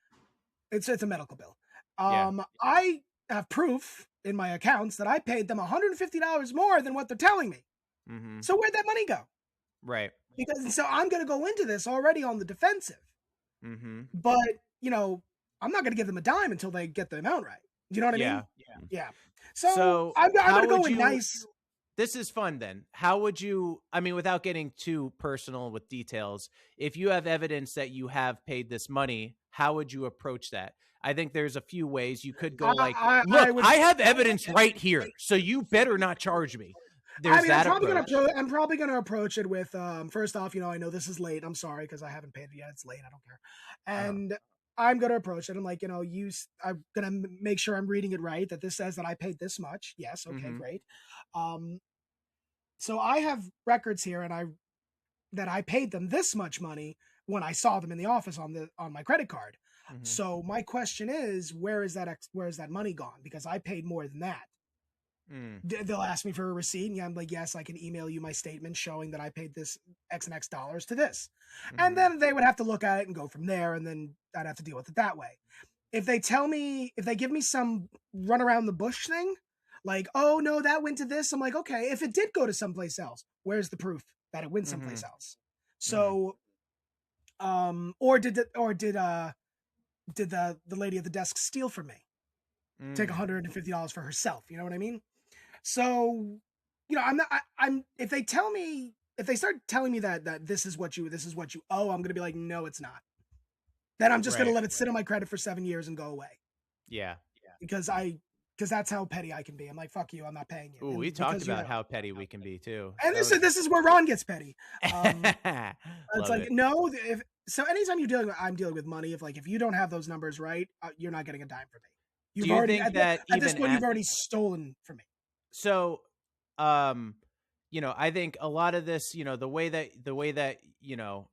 it's a medical bill. Yeah. I have proof in my accounts that I paid them $150 more than what they're telling me. Mhm. So where'd that money go? Right. Because so I'm going to go into this already on the defensive, Mhm. but I'm not going to give them a dime until they get the amount right. You know what I mean? Yeah. Yeah. So So, I'm how going to go would in you nice. this is fun then. How would you, I mean, without getting too personal with details, if you have evidence that you have paid this money, how would you approach that? I think there's a few ways you could go like, I look, would. I have evidence right here, so you better not charge me. I There's mean, that approach. I'm probably gonna approach it with first off, I know this is late. I'm sorry because I haven't paid it yet. It's late. I don't care. Uh-huh. And I'm gonna approach it. I'm like, I'm gonna make sure I'm reading it right. That this says that I paid this much. Yes. Okay. Mhm. Great. Um, so I have records here, and I paid them this much money when I saw them in the office on my credit card. Mhm. So my question is, where is that money gone? Because I paid more than that. Mm. They'll ask me for a receipt, and I'm like, yes, I can email you my statement showing that I paid this X and X dollars to this. And Mhm. then they would have to look at it and go from there, and then I'd have to deal with it that way. If they give me some run around the bush thing, like, oh no, that went to this, I'm like, okay, if it did go to someplace else, where's the proof that it went someplace Mhm. else? Mhm. So, did the lady at the desk steal from me? Take Mm. $150 for herself? You know what I mean? So, I'm not. If they start telling me that this is what you owe, I'm gonna be like, no, it's not. Then I'm just gonna Right. let it sit on my credit for 7 years and go away Yeah. because that's how petty I can be. I'm like, fuck you, I'm not paying you, Ooh, we and talked because about how petty we can be too. and That this is where Ron gets petty. Um, it's Love like it. no, if so, anytime I'm dealing with money. If you don't have those numbers right, you're not getting a dime from me. Do You've you already think that at this even point you've at already stolen from me. so um I think a lot of this, the way that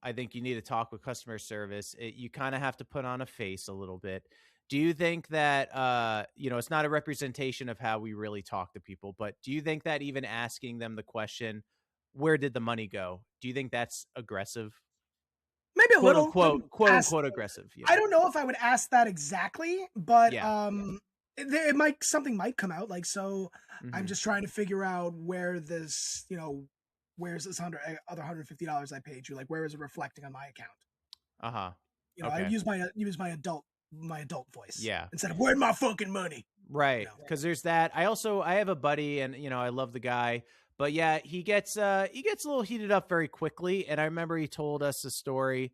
I think you need to talk with customer service, you kind of have to put on a face a little bit. Do you think that it's not a representation of how we really talk to people, but do you think that even asking them the question, where did the money go? Do you think that's aggressive? Maybe a Quote little. unquote, quote Ask unquote aggressive. I don't know if I would ask that exactly, but Yeah. it might something might come out. Like, so I'm Hmm. just trying to figure out where this, where's this other $150 I paid you? Like, where is it reflecting on my account? Uh-huh. I Okay. use my adult voice Yeah. instead of where's my fucking money? Right, because there's that. I have a buddy, and I love the guy, but yeah, he gets a little heated up very quickly. And I remember he told us a story.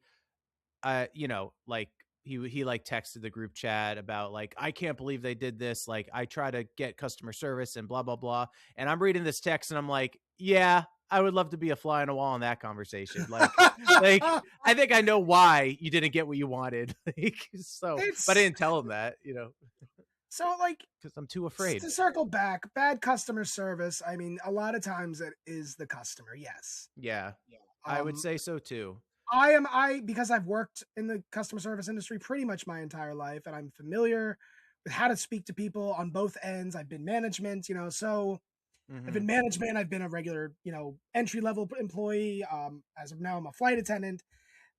Like he like texted the group chat about like, I can't believe they did this. Like, I try to get customer service and blah blah blah. And I'm reading this text, and I'm like, yeah, I would love to be a fly on a wall in that conversation. Like I think I know why you didn't get what you wanted. But I It's didn't tell him that, so like because I'm too afraid. to circle back, bad customer service. I mean, a lot of times it is the customer. Yes. Yeah, I would Um, say so too. because I've worked in the customer service industry pretty much my entire life, and I'm familiar with how to speak to people on both ends. I've been management, so I've Mhm. been management. I've been a regular, entry level employee. As of now, I'm a flight attendant.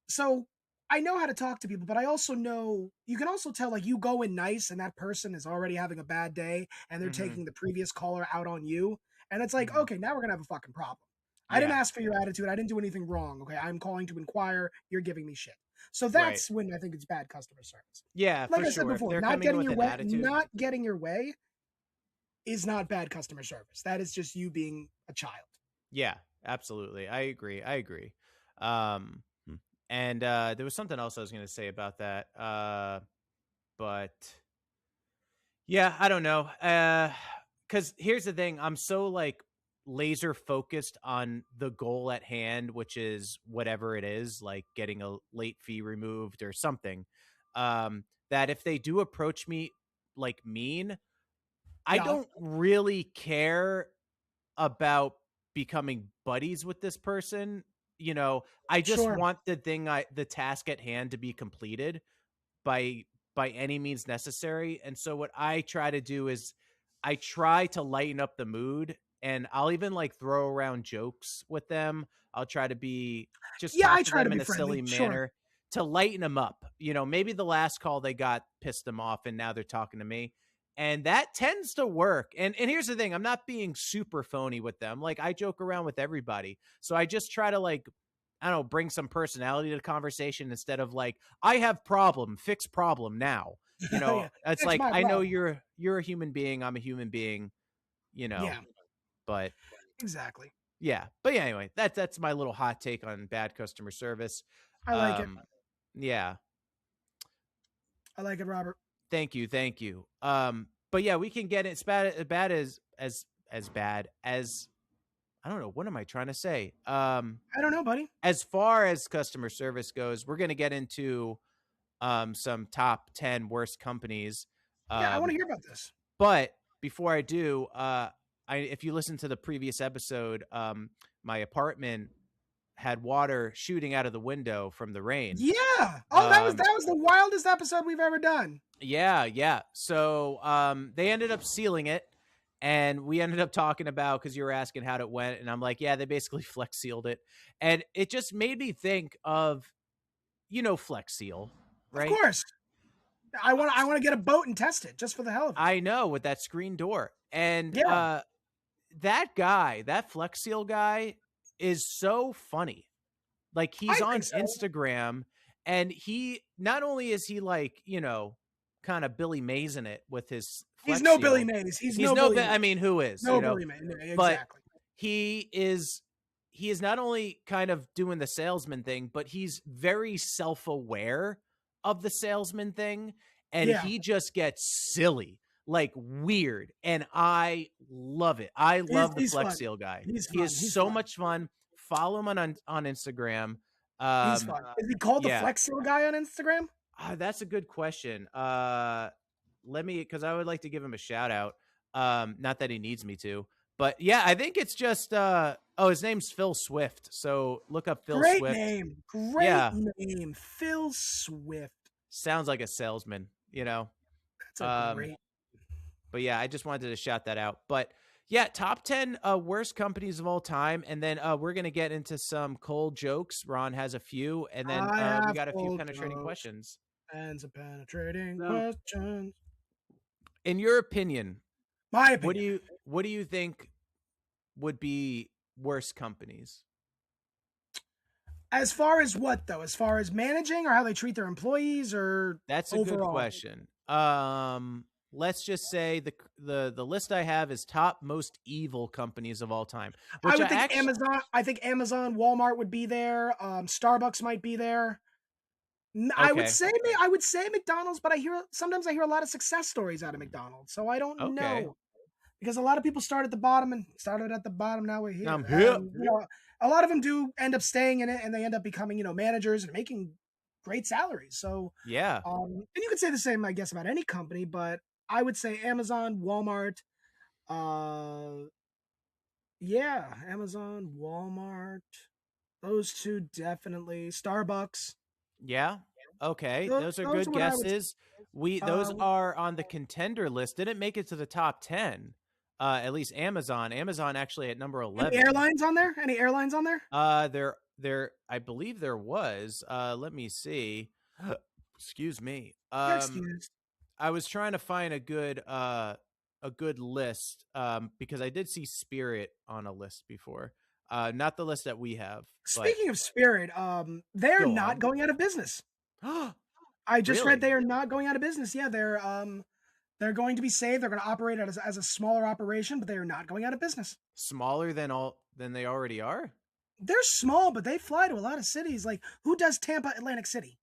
So I know how to talk to people, but I also know you can also tell like you go in nice and that person is already having a bad day and they're Mhm. taking the previous caller out on you. And it's like, Mhm. okay, now we're gonna have a fucking problem. I didn't Yeah. ask for your attitude. I didn't do anything wrong. Okay. I'm calling to inquire. You're giving me shit. So Right. that's when I think it's bad customer service. Yeah, Like for I said sure. If before, they're coming in with an attitude. not getting your way is not bad customer service. That is just you being a child. Yeah, absolutely. I agree. I agree. Um, and there was something else I was going to say about that. But yeah, I don't know. Cuz here's the thing, I'm so like laser focused on the goal at hand, which is whatever it is, like getting a late fee removed or something. That if they do approach me like mean, I Yeah, don't really care about becoming buddies with this person. I just sure. want the task at hand to be completed by by any means necessary. And so what I try to do is I try to lighten up the mood, and I'll even like throw around jokes with them. I'll try to be just Yeah, I talk to try to them be in a friendly. silly Sure. manner to lighten them up. Maybe the last call they got pissed them off and now they're talking to me. And that tends to work. And here's the thing, I'm not being super phony with them. Like I joke around with everybody. So I just try to like I don't know, bring some personality to the conversation instead of like, I have problem, fix problem now. Yeah, It's it's like my I know problem. you're a human being, I'm a human being, you know, Yeah, but exactly. yeah. But yeah, anyway, that's my little hot take on bad customer service. I like it. Um yeah, I like it, Robert. thank you, thank you. But yeah, we can get it as bad as bad as I don't know, what am I trying to say? I don't know, buddy. As far as customer service goes, we're going to get into some top 10 worst companies. Yeah, I want Um, to hear about this. but before I do, if you listen to the previous episode, my apartment had water shooting out of the window from the rain. Yeah. Oh, Um, that was the wildest episode we've ever done. yeah, yeah. So they ended up sealing it. And we ended up talking about, because you were asking how it went, and I'm like, yeah, they basically flex sealed it. And it just made me think of, Flex Seal, Of right? course. I want to get a boat and test it just for the hell of it. I know, with that screen door. And Yeah. that Flex Seal guy is so funny. Like he's I on think so. Instagram, and he not only is he like, kind of Billy Mays in it with his He's Flex no Seal. Billy Mays. He's He's no no, Billy Mays. I mean, who is? No Billy Mays. Yeah, But exactly. he is not only kind of doing the salesman thing, but he's very self-aware of the salesman thing, and Yeah. he just gets silly, like weird, and I love it. I love the He's Flex fun. Seal guy. He's He fun. is He's so fun. much fun. Follow him on Instagram. He's fun. Is he called the yeah. Flex Seal guy on Instagram? That's a good question. Because I would like to give him a shout out. Not that he needs me to, but yeah, I think it's just his name's Phil Swift. So look up Phil Great Swift. name. Great Yeah. name. Phil Swift. Sounds like a salesman, That's a great. But yeah, I just wanted to shout that out. But yeah, top 10 worst companies of all time. And then we're going to get into some cold jokes. Ron has a few. And then we got a few penetrating questions. And some penetrating questions. In your opinion, My opinion. what do you think would be worst companies? As far as what though? As far as managing or how they treat their employees or That's a overall? good question. Let's just say the list I have is top most evil companies of all time. I would think Amazon. I think Amazon, Walmart would be there. Starbucks might be there. I would say McDonald's, but sometimes I hear a lot of success stories out of McDonald's, so I don't know. Because a lot of people started at the bottom. Now we're here. I'm here. A lot of them do end up staying in it, and they end up becoming managers and making great salaries. So yeah, and you could say the same, I guess, about any company, but I would say Amazon, Walmart. Amazon, Walmart. Those two definitely. Starbucks. Yeah. Okay. Those are good guesses. Those are on the contender list. Didn't make it to the top 10. At least Amazon. Amazon actually at number 11. Any airlines on there? There I believe there was. Let me see. Excuse me. You're excused. I was trying to find a good list because I did see Spirit on a list before. Not the list that we have, but Speaking of Spirit, they're go not on. going out of business. I just read Really? they are not going out of business. Yeah, they're going to be saved. They're going to operate as a smaller operation, but they are not going out of business. Smaller than they already are? They're small, but they fly to a lot of cities. Like, who does Tampa, Atlantic City?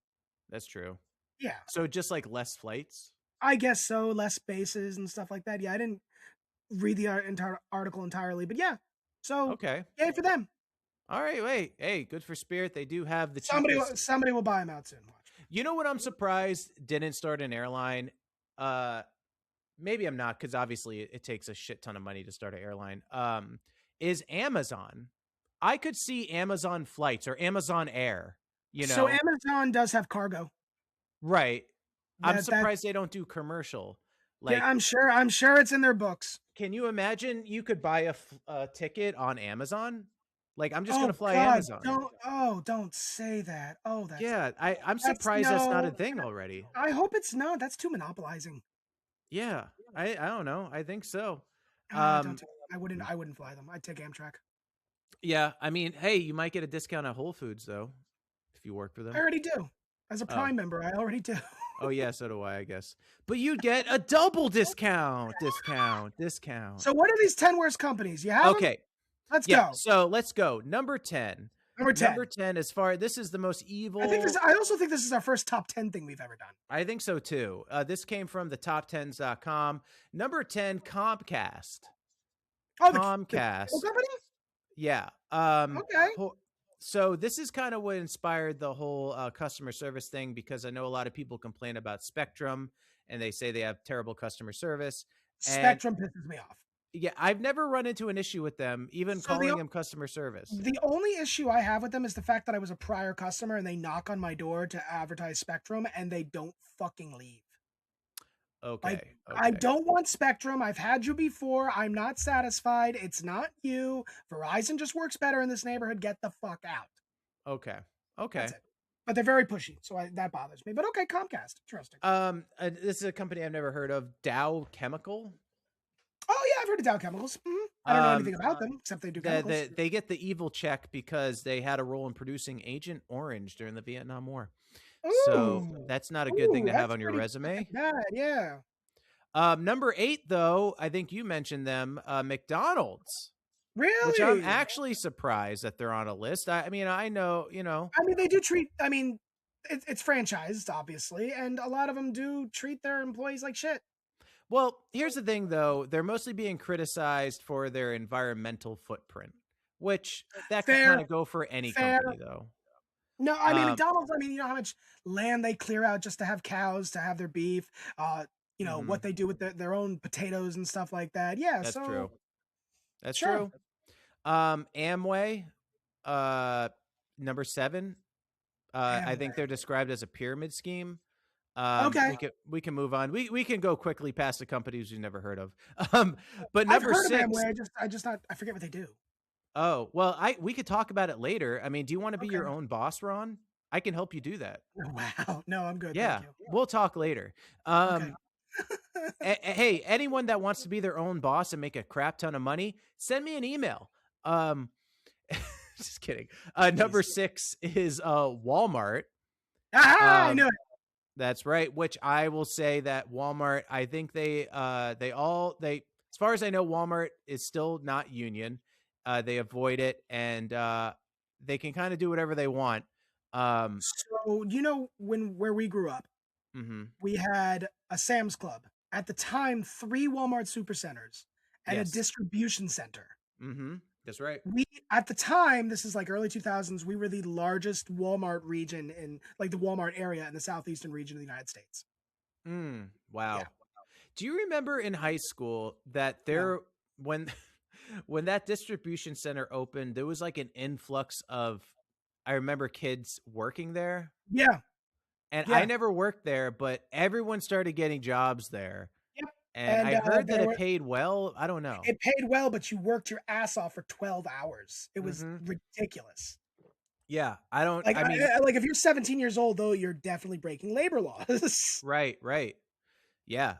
That's true. Yeah, So just like less flights? I guess so. Less bases and stuff like that. Yeah, I didn't read the entire article entirely, but yeah. So, Okay. yay for them. All right, wait. Hey, good for Spirit. They do have the Somebody cheapest. will buy them out soon. Watch. You know what I'm surprised didn't start an airline? Maybe I'm not, because obviously it takes a shit ton of money to start an airline. Is Amazon. I could see Amazon flights or Amazon Air, So Amazon does have cargo. Right. I'm That surprised they don't do commercial. Like, yeah, I'm sure it's in their books. can you imagine you could buy a ticket on Amazon? Like, I'm just Oh gonna fly God, Amazon. don't say that. Oh, Yeah, I'm that's surprised that's not a no. thing already. I hope it's not. That's too monopolizing. Yeah, I don't know. I think so. Don't. I wouldn't fly them. I'd take Amtrak. Yeah, I mean, hey, you might get a discount at Whole Foods though, if you work for I them. already do. As a Prime member, I already do. Oh yeah, so do I guess. But you'd get a double discount. So what are these 10 worst companies? You have them? Okay. Let's Yeah, go. so let's go. Number 10. Number 10. Number 10 this is the most evil. I also think this is our first top 10 thing we've ever done. I think so too. This came from the top10s.com. Number 10, Comcast. Oh, Comcast. the company? Yeah. Okay. So this is kind of what inspired the whole customer service thing, because I know a lot of people complain about Spectrum and they say they have terrible customer service. Spectrum pisses me off. Yeah, I've never run into an issue with them, even calling them customer service. The only issue I have with them is the fact that I was a prior customer and they knock on my door to advertise Spectrum and they don't fucking leave. Okay. I don't want Spectrum. I've had you before. I'm not satisfied. It's not you. Verizon just works better in this neighborhood. Get the fuck out. Okay. That's it. But they're very pushy, so that bothers me. But okay, Comcast. Interesting. This is a company I've never heard of, Dow Chemical. Oh yeah, I've heard of Dow Chemicals. Mm-hmm. I don't know anything about them except they do chemicals. They get the evil check because they had a role in producing Agent Orange during the Vietnam War. So that's not a good thing to have on your resume. Bad, yeah. Number 8, though, I think you mentioned them, McDonald's. Really? Which I'm actually surprised that they're on a list. I mean, I know, I mean, they do treat. I mean, it's franchised, obviously, and a lot of them do treat their employees like shit. Well, here's the thing, though. They're mostly being criticized for their environmental footprint, which that could kind of go for any company, though. No, I mean, McDonald's, I mean, you know how much land they clear out just to have cows, to have their beef, what they do with their own potatoes and stuff like that. Yeah, that's true. That's true. Amway, number 7. I think they're described as a pyramid scheme. Okay, we can move on. We can go quickly past the companies we've never heard of. But number 6, of Amway, I forget what they do. Oh, well, we could talk about it later. I mean, do you want to be your own boss, Ron? I can help you do that. Wow. No, I'm good. Yeah, Thank you. We'll talk later. Okay. Hey, anyone that wants to be their own boss and make a crap ton of money, send me an email. Just kidding. Number 6 is Walmart. I knew it. That's right. Which I will say that Walmart, I think they as far as I know, Walmart is still not union. They avoid it, and they can kind of do whatever they want. So where we grew up, we had a Sam's Club. At the time, 3 Walmart supercenters and a distribution center. That's right. At the time, this is like early 2000s, we were the largest Walmart region in like the Walmart area in the southeastern region of the United States. Wow. Yeah. Do you remember in high school that when that distribution center opened, there was like an influx of, I remember kids working there. Yeah. And I never worked there, but everyone started getting jobs there. Yep. And I heard that it paid well. I don't know. It paid well, but you worked your ass off for 12 hours. It was ridiculous. Yeah, I don't. Like, I mean, like if you're 17 years old, though, you're definitely breaking labor laws. right, right. Yeah.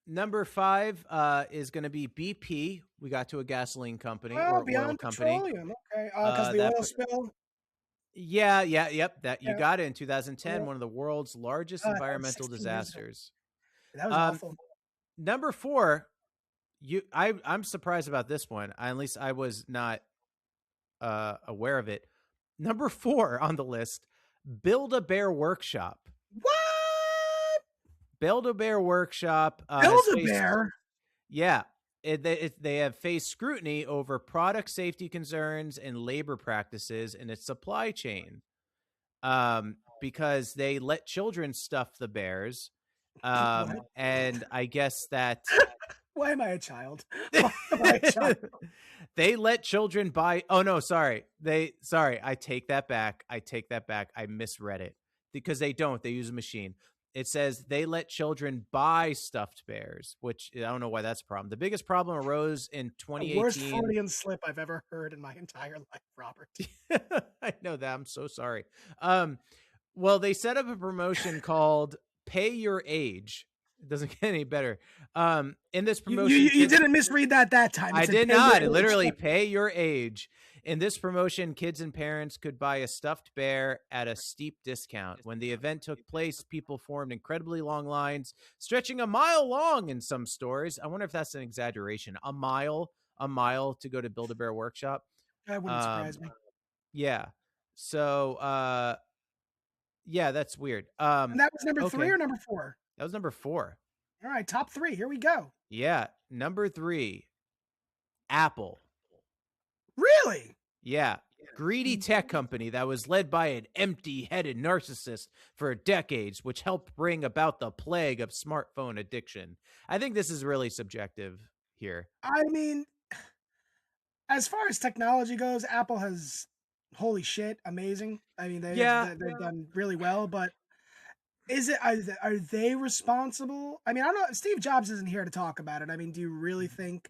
Number 5 is going to be BP. We got to a gasoline company Oh, or oil Beyond company. Petroleum. Okay, because the That oil spill. Yeah, yeah, yep. That you Yeah, got it in 2010, yeah. one of the world's largest That was environmental 16 years ago. disasters. That was Um, awful. Number 4, I'm surprised about this one. At least I was not aware of it. Number 4 on the list, Build-A-Bear Workshop. What? Build-A-Bear Workshop has faced, Build-A-Bear? yeah, they have faced scrutiny over product safety concerns and labor practices in its supply chain. Because they let children stuff the bears. What? And I guess that Why am I a child? Why am I a child? they let children buy. Oh no, sorry. I take that back. I misread it because they don't. They use a machine. It says they let children buy stuffed bears, which I don't know why that's a problem. The biggest problem arose in The worst 2018. Freudian slip I've ever heard in my entire life, Robert. I know that. I'm so sorry. Well, they set up a promotion called Pay Your Age. It doesn't get any better. In this promotion, You didn't misread that time. I It said did pay your not. age. Literally, pay your age. In this promotion, kids and parents could buy a stuffed bear at a steep discount. When the event took place, people formed incredibly long lines, stretching a mile long in some stores. I wonder if that's an exaggeration. A mile to go to Build-A-Bear Workshop. That wouldn't surprise me. Yeah. So, yeah, that's weird. And that was number 3 okay. or number 4? That was number 4. All right, top 3. Here we go. Yeah. Number 3, Apple. Really? Yeah. Greedy tech company that was led by an empty-headed narcissist for decades, which helped bring about the plague of smartphone addiction. I think this is really subjective here. I mean, as far as technology goes, Apple has, holy shit, amazing. I mean, they've done really well, but are they responsible? I mean, I don't know. Steve Jobs isn't here to talk about it. I mean, do you really think?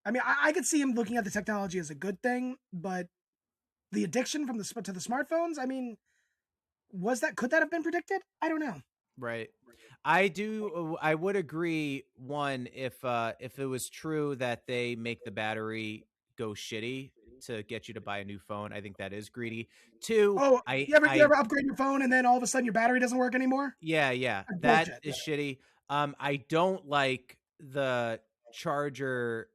I mean, I could see him looking at the technology as a good thing, but the addiction from to the smartphones, I mean, could that have been predicted? I don't know. Right. I would agree, one, if it was true that they make the battery go shitty to get you to buy a new phone, I think that is greedy. 2, you ever upgrade your phone and then all of a sudden your battery doesn't work anymore? Yeah, that is shitty. I don't like the charger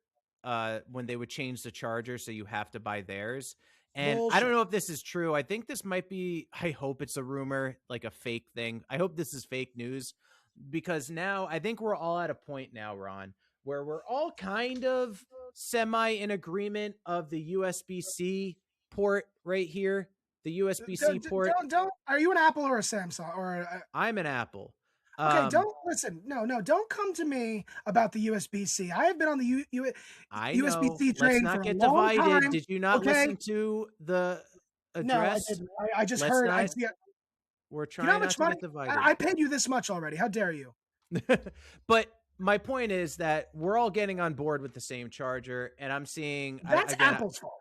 when they would change the charger so you have to buy theirs. And Bullshit. I don't know if this is true. I think this might be, I hope it's a rumor, like a fake thing. I hope this is fake news, because now I think we're all at a point now, Ron, where we're all kind of semi in agreement of the USB-C port right here. The USB-C port. Don't. Are you an Apple or a Samsung I'm an Apple. Okay, don't listen. No, don't come to me about the USB-C. I have been on the USB-C train for a long time. Did you not listen to the address? No, I didn't. I just heard. We're trying not to get divided. I paid you this much already. How dare you? But my point is that we're all getting on board with the same charger, and I'm seeing that's Apple's fault.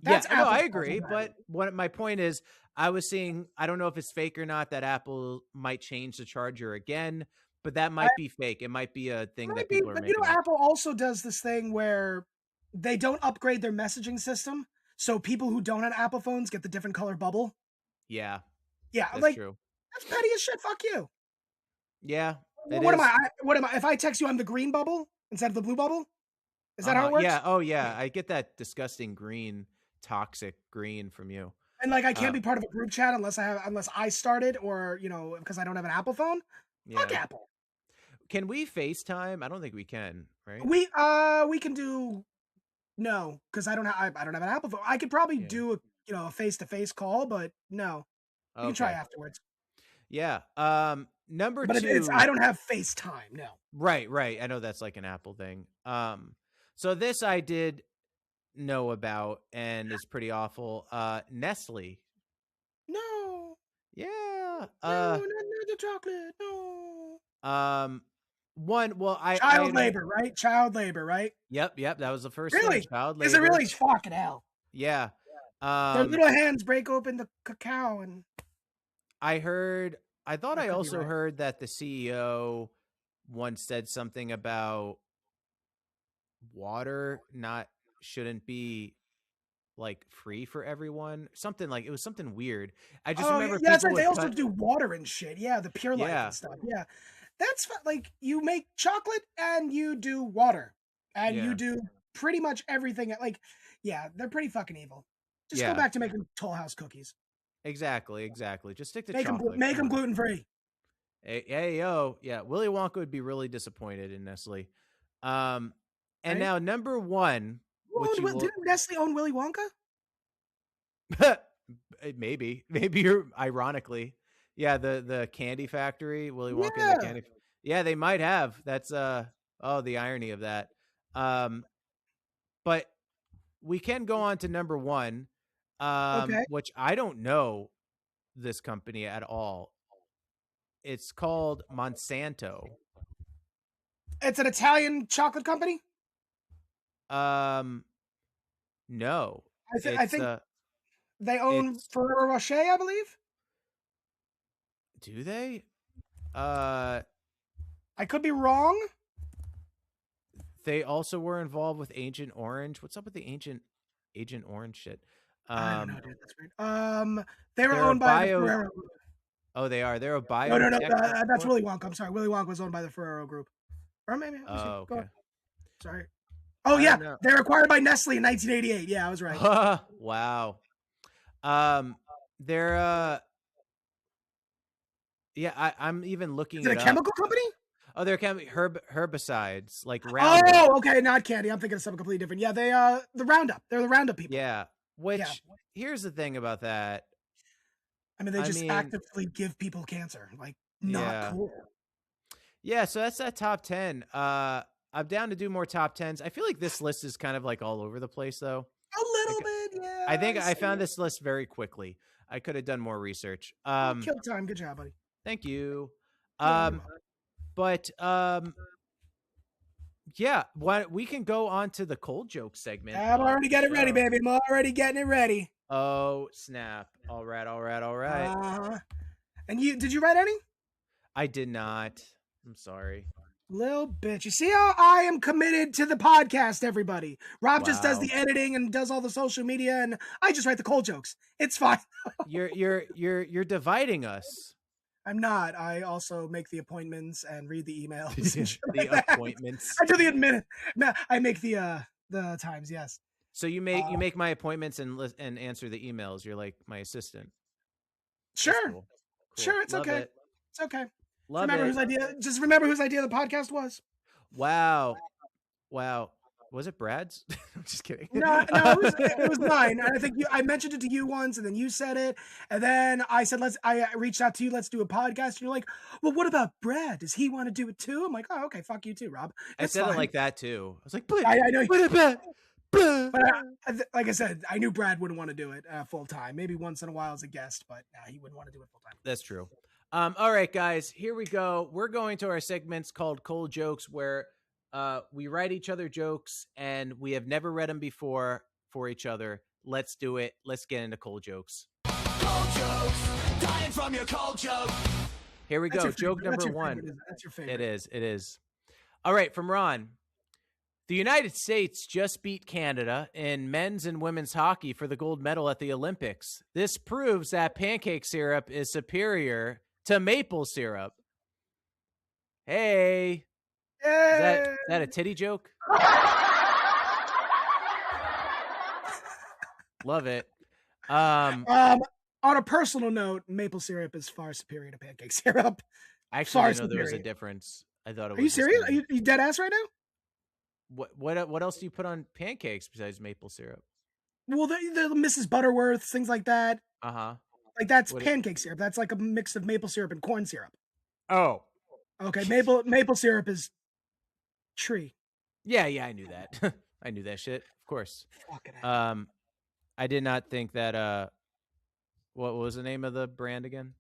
I agree. But my point is, I was seeing, I don't know if it's fake or not, that Apple might change the charger again, but that might be fake. It might be a thing that people are making. You know, Apple also does this thing where they don't upgrade their messaging system, so people who don't have Apple phones get the different color bubble. Yeah, that's true. That's petty as shit. Fuck you. Yeah. What am I? If I text you, I'm the green bubble instead of the blue bubble. Is that how it works? Yeah. Oh, yeah. I get that disgusting green, toxic green from you. And like, I can't be part of a group chat unless I started, or because I don't have an Apple phone. Yeah. Fuck Apple. Can we FaceTime? I don't think we can. Right? We can do. No, because I don't have an Apple phone. I could probably do a face-to-face call, but no. You can try afterwards. Yeah. Number 2. But I don't have FaceTime. No. Right. I know that's like an Apple thing. So this I did know about, and it's pretty awful. Nestle. No. Yeah. No, not the chocolate. No. Child labor, right? Child labor, right? Yep. That was the first really? thing. Child labor. Is it really? Fucking hell. Yeah. Their Um, little hands break open the cacao, and I thought that I could be also right. heard that the CEO once said something about water not shouldn't be like free for everyone. Something like it was something weird. I just Oh remember yeah, that's people right. They would also cut. do water and shit. Yeah, the Pure Life Yeah, and stuff. Yeah, like you make chocolate and you do water and you yeah, do pretty much everything. Like, yeah, they're pretty fucking evil. Just go yeah. back to making Toll House cookies. Exactly, exactly. Just stick to Make them chocolate. make Come them on. gluten free. Hey, yo, yeah. Willy Wonka would be really disappointed in Nestle. Um, and Right? now number one, which you will Didn't Nestle own Willy Wonka? maybe you're ironically, yeah. The candy factory, Willy Wonka and the Yeah. candy. Yeah, they might have. That's oh, the irony of that. Um, but we can go on to number one, Okay. which I don't know this company at all. It's called Monsanto. It's an Italian chocolate company. Um, no, I it's think they own it's Ferrero Rocher, I believe. do they? Uh, I could be wrong. they also were involved with Agent Orange. What's up with the Agent Orange shit? I don't know, Um, dude. That's weird. They were they're a owned by the bio. Ferrero Group. Oh, they are. They're a No. biotech. That's Willy Wonka. I'm sorry. Willy Wonka was owned by the Ferrero Group. Or maybe. Let me see. Oh, Go okay. on. Sorry. Oh I yeah, don't know. they were acquired by Nestle in 1988. Yeah, I was right. Wow. They're yeah. I'm even looking Is it a it up. chemical company? Oh, they're herbicides like Roundup. Oh, okay, not candy. I'm thinking of something completely different. Yeah, they the Roundup. They're the Roundup people. Yeah. Yeah. Which here's the thing about that. I mean, they I just mean, actively give people cancer. Like, not yeah. cool. Yeah, so that's that top 10. I'm down to do more top 10s. I feel like this list is kind of like all over the place though. A little Like bit, yeah. I think I see found it. this list very quickly. I could have done more research. Kill time. Good job, buddy. Thank you. You're welcome. But yeah, we can go on to the cold joke segment. I'm already getting ready, baby. I'm already getting it ready. Oh, snap. All right. And did you write any? I did not. I'm sorry. Little bitch. You see how I am committed to the podcast, everybody. Rob just does Wow. the editing and does all the social media, and I just write the cold jokes. It's fine. You're dividing us. I'm not. I also make the appointments and read the emails. And shit The like that. appointments. I do the admin. No, I make the times. Yes. So you make my appointments and answer the emails. You're like my assistant. Sure. Cool. Sure. It's Love okay. it. It's okay. Love remember it. whose idea? Just remember whose idea the podcast was. Wow. Was it Brad's? I'm just kidding. No, it was mine. And I think I mentioned it to you once, and then you said it, and then I said, I reached out to you, let's do a podcast. And you're like, well, what about Brad? Does he want to do it too? I'm like, oh, okay, fuck you too, Rob. I said it like that too. I was like, I know. what about? But like I said, I knew Brad wouldn't want to do it full time. Maybe once in a while as a guest, but he wouldn't want to do it full time. That's true. All right, guys, here we go. We're going to our segments called Cold Jokes, where we write each other jokes, and we have never read them before for each other. Let's do it. Let's get into cold jokes. Cold jokes, dying from your cold joke. Here we go. Joke number one. That's your favorite. It is. All right, from Ron. The United States just beat Canada in men's and women's hockey for the gold medal at the Olympics. This proves that pancake syrup is superior to maple syrup. Hey. Is that a titty joke? Love it. On a personal note, maple syrup is far superior to pancake syrup. I actually didn't know there was a superior. difference. I thought it was. Are you serious? Are you dead ass right now? What else do you put on pancakes besides maple syrup? Well, the Mrs. Butterworth, things like that. Uh-huh. Like that's pancake syrup. That's like a mix of maple syrup and corn syrup. Oh. Okay, maple syrup is tree. Yeah, I knew that. I knew that shit. Of course. Fucking hell. I did not think that what was the name of the brand again?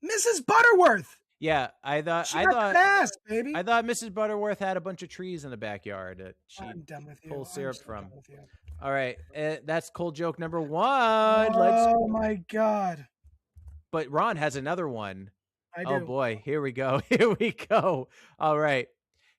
Mrs. Butterworth. Yeah, I thought She I got thought that ass, baby. I thought Mrs. Butterworth had a bunch of trees in the backyard that I'm she'd done with you. pull I'm syrup so done from. with you. All right, that's cold joke number one. Oh my God. But Ron has another one. I Oh do. boy, here we go. Here we go. All right.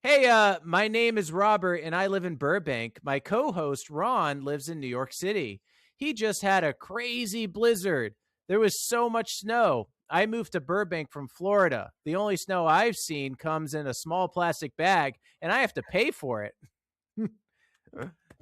Hey, my name is Robert and I live in Burbank. My co-host Ron lives in New York City. He just had a crazy blizzard. There was so much snow. I moved to Burbank from Florida. The only snow I've seen comes in a small plastic bag and I have to pay for it.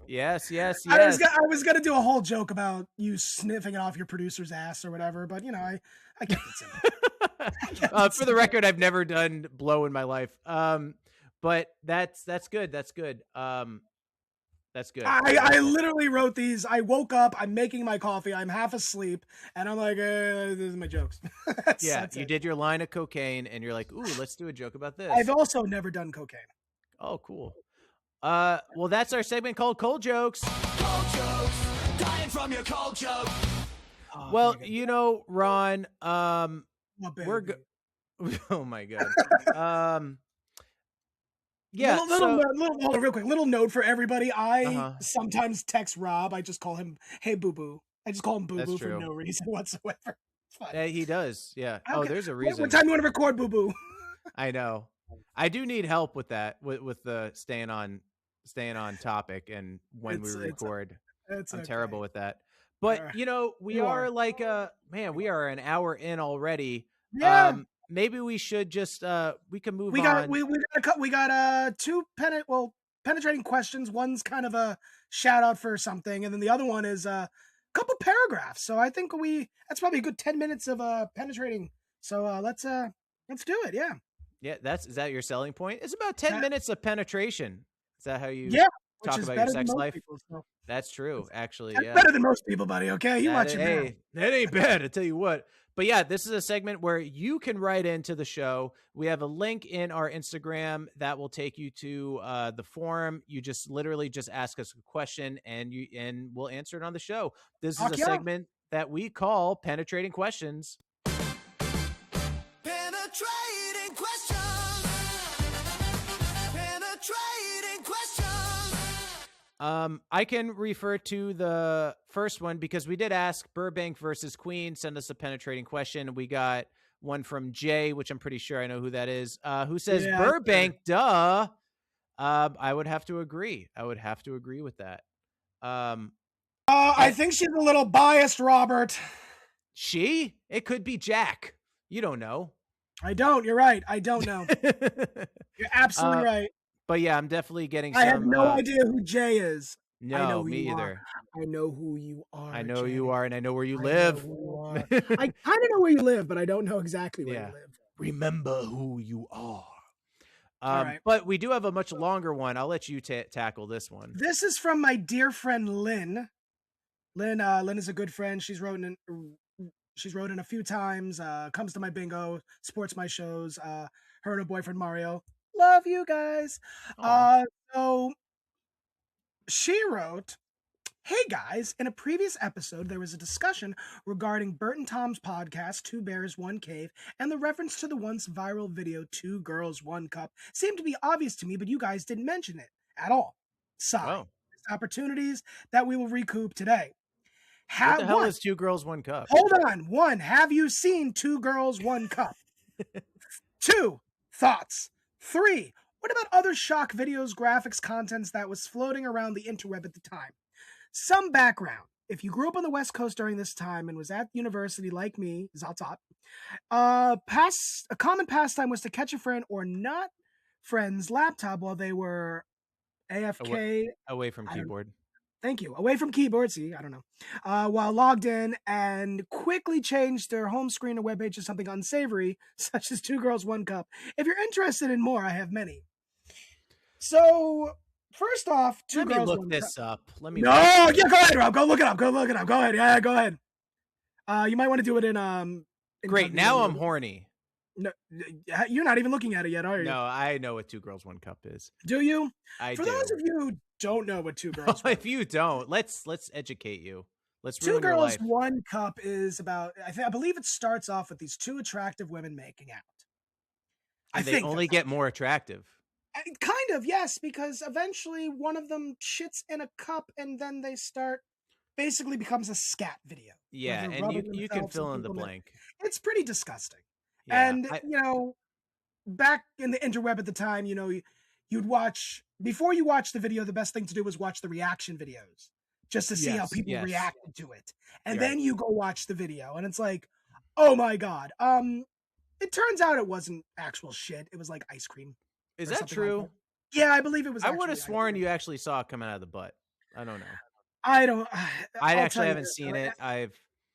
Yes, yes, yes. I was gonna do a whole joke about you sniffing it off your producer's ass or whatever, but you know, I kept it simple. For the record, I've never done blow in my life. But that's good. That's good. That's good. I literally wrote these. I woke up, I'm making my coffee, I'm half asleep, and I'm like, this is my jokes. That's you did your line of cocaine, and you're like, ooh, let's do a joke about this. I've also never done cocaine. Oh, cool. Well, that's our segment called Cold Jokes. Cold jokes, dying from your cold joke. Oh, Well, you know, Ron, we're baby. oh my god. Yeah. Real quick, little note for everybody. I Uh-huh. sometimes text Rob. I just call him, hey, boo boo. I just call him boo That's boo for true. no reason whatsoever. It's fine. He does. Yeah. Okay. Oh, there's a reason. What time you want to record, boo boo? I know. I do need help with that, with the staying on topic and when we record. I'm terrible with that. But you know, we are like man, we are an hour in already. Yeah. Maybe we should just we can move We on. got two penetrating questions. One's kind of a shout out for something, and then the other one is a couple paragraphs. So I think that's probably a good 10 minutes of penetrating. So let's do it. Yeah. Yeah, is that your selling point? It's about 10 minutes of penetration. Is that how you talk about your sex life? People, so. That's true, actually. That's yeah, better than most people, buddy. Okay, you watch your mouth. That ain't bad. I tell you what. But yeah, this is a segment where you can write into the show. We have a link in our Instagram that will take you to the forum. You just literally just ask us a question, and we'll answer it on the show. This is a segment that we call Penetrating Questions. Penetrating questions. Penetrating questions. I can refer to the first one because we did ask Burbank versus Queen. Send us a penetrating question. We got one from Jay, which I'm pretty sure I know who that is, who says Burbank, duh. I would have to agree. I would have to agree with that. I think she's a little biased, Robert. She? It could be Jack. You don't know. I don't. You're right. I don't know. You're absolutely right. But yeah, I'm definitely getting I have no idea who Jay is. No, me either. I know who you are. I know who you are, and I know where you live. I kind of know where you live, but I don't know exactly where you live. Remember who you are. Right. But we do have a much longer one. I'll let you tackle this one. This is from my dear friend Lynn. Lynn is a good friend. She's wrote in a few times. Comes to my bingo, supports my shows. Her and her boyfriend Mario. Love you guys. So she wrote, hey guys, in a previous episode, there was a discussion regarding Bert and Tom's podcast, Two Bears, One Cave, and the reference to the once viral video, Two Girls, One Cup, seemed to be obvious to me, but you guys didn't mention it at all. Sorry. Opportunities that we will recoup today. What the hell is Two Girls, One Cup? Hold on. 1, have you seen Two Girls, One Cup? 2, thoughts. 3, what about other shock videos, graphics, contents that was floating around the interweb at the time? Some background. If you grew up on the West Coast during this time and was at university like me, a common pastime was to catch a friend or not friend's laptop while they were AFK. Away from keyboard. Thank you. Away from keyboard. See, I don't know. While logged in and quickly changed their home screen or webpage to something unsavory, such as Two Girls, One Cup. If you're interested in more, I have many. So, first off, Let me look this up. Go ahead, Rob. Go look it up. Go ahead. Yeah, go ahead. You might want to do it in Great. Now I'm horny. No, you're not even looking at it yet, are you? No, I know what Two Girls, One Cup is. Do you? For those of you who don't know what Two Girls, if you don't, let's educate you. Let's Two ruin your Girls, life. One Cup is about. I believe it starts off with these two attractive women making out. And they only get more attractive. Kind of, yes, because eventually one of them shits in a cup and then they basically becomes a scat video. Yeah, and you can fill in the blank. It's pretty disgusting. Yeah, And, back in the interweb at the time, you'd watch, before you watch the video, the best thing to do was watch the reaction videos just to see how people reacted to it. And then you go watch the video and it's like, oh my God. It turns out it wasn't actual shit. It was like ice cream. Is that true? Like that. Yeah, I believe it was. I would have sworn you actually saw it coming out of the butt. I don't know. I actually haven't seen it.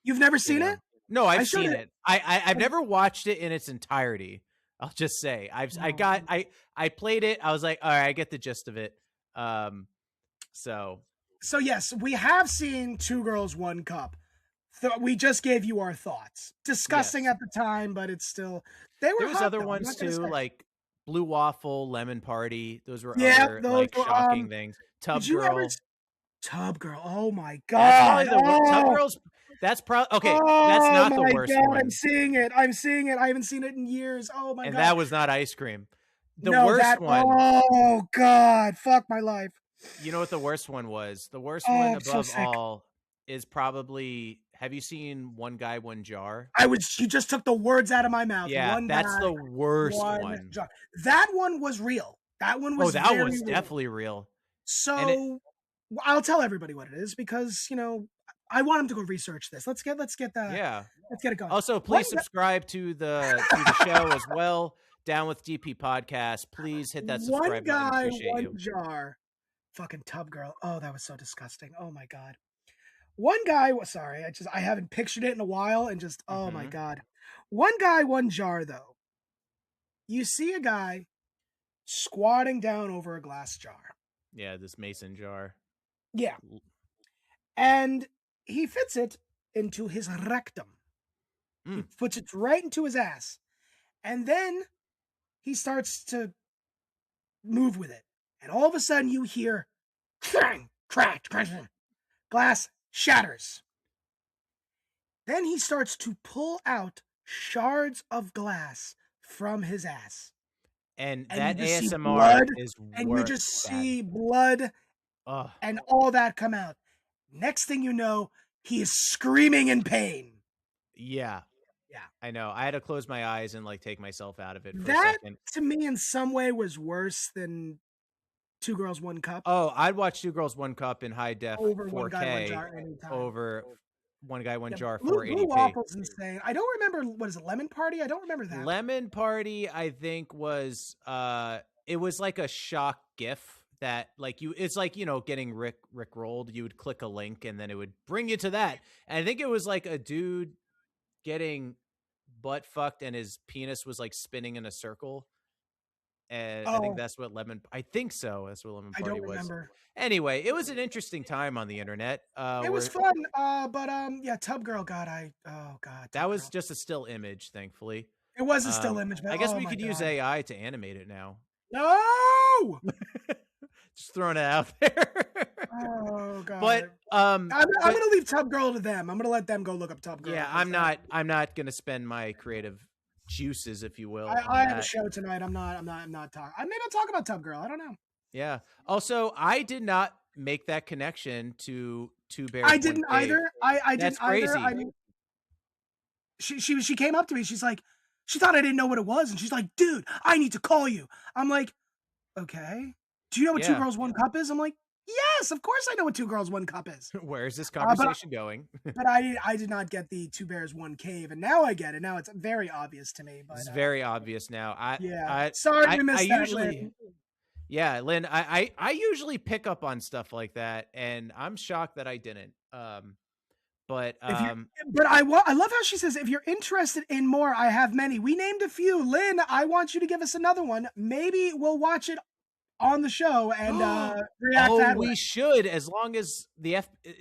You've never seen it? No, I've seen it. I've never watched it in its entirety. I'll just say I played it. I was like, all right, I get the gist of it. So yes, we have seen Two Girls, One Cup. We just gave you our thoughts. Disgusting at the time, but it's still there was other ones too, like Blue Waffle, Lemon Party. Those were other like shocking things. Tub Girl. Tub Girl. Oh my God. Tub Girl's. That's probably okay. That's not the worst one. I'm seeing it. I haven't seen it in years. Oh my God. And that was not ice cream. The worst one. Oh God. Fuck my life. You know what the worst one was? The worst one above all is probably. Have you seen One Guy, One Jar? You just took the words out of my mouth. Yeah, that's the worst one. Jar. That one was real. That one was. Oh, that was definitely real. So I'll tell everybody what it is because I want them to go research this. Let's get that. Yeah, let's get it going. Also, please subscribe to the show as well. Down with DP Podcast. Please hit that subscribe button. One Guy, One Jar. Fucking Tub Girl. Oh, that was so disgusting. Oh my God. One guy, sorry, I haven't pictured it in a while and just, oh my God. One Guy, One Jar, though. You see a guy squatting down over a glass jar. Yeah, this mason jar. Yeah. And he fits it into his rectum. He puts it right into his ass. And then he starts to move with it. And all of a sudden you hear crack, crack, crack. Glass shatters. Then he starts to pull out shards of glass from his ass. And that ASMR is and you just see blood and all that come out. Next thing you know, he is screaming in pain. Yeah. Yeah. I know. I had to close my eyes and like take myself out of it for a second. That to me in some way was worse than Two Girls, One Cup. Oh, I'd watch Two Girls, One Cup in high def over 4K One Guy, One Jar anytime. over One Guy, One Jar 480p. Blue Waffle's insane. I don't remember, what is it, Lemon Party? I don't remember that. Lemon Party, I think was it was like a shock GIF that like it's like, getting Rick rolled. You would click a link and then it would bring you to that. And I think it was like a dude getting butt fucked and his penis was like spinning in a circle. And I think that's what I think so. That's what Lemon Party was. I don't remember. Anyway, it was an interesting time on the internet. It was fun. But yeah, Tub Girl, God. That was just a still image, thankfully. It was a still image, but I guess we could use AI to animate it now. No! Just throwing it out there. Oh God. But I'm gonna leave Tub Girl to them. I'm gonna let them go look up Tub Girl. Yeah, I'm not gonna spend my creative juices, if you will. I have a show tonight. I'm not talking. Maybe I'll talk about Tub Girl. I don't know. Yeah. Also, I did not make that connection to Two Bears. I didn't either. I didn't crazy. Either. I mean, she came up to me. She's like, she thought I didn't know what it was, and she's like, dude, I need to call you. I'm like, okay. Do you know what Two Girls, One Cup is? I'm like, yes, of course I know what Two Girls, One Cup is. Where is this conversation going? But I did not get the Two Bears, One Cave, and now I get it. Now it's very obvious to me. But it's very obvious now. Sorry to miss that, Lynn. Yeah, Lynn, I usually pick up on stuff like that, and I'm shocked that I didn't. But I love how she says, if you're interested in more, I have many. We named a few. Lynn, I want you to give us another one. Maybe we'll watch it on the show and react that way. We should, as long as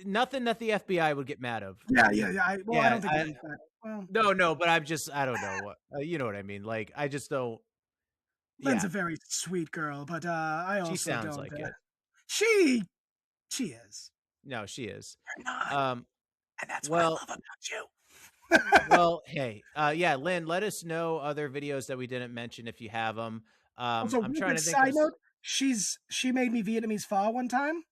nothing that the FBI would get mad of. Yeah. I don't think that. Well, no, but I don't know what you know what I mean. Like, I just don't. Lynn's a very sweet girl, but I also she sounds don't. Like it. She is. No, she is. You're not. And that's what I love about you. Well, hey, yeah, Lynn, let us know other videos that we didn't mention if you have them. Also, I'm real trying quick to think of side note: she made me Vietnamese pho one time.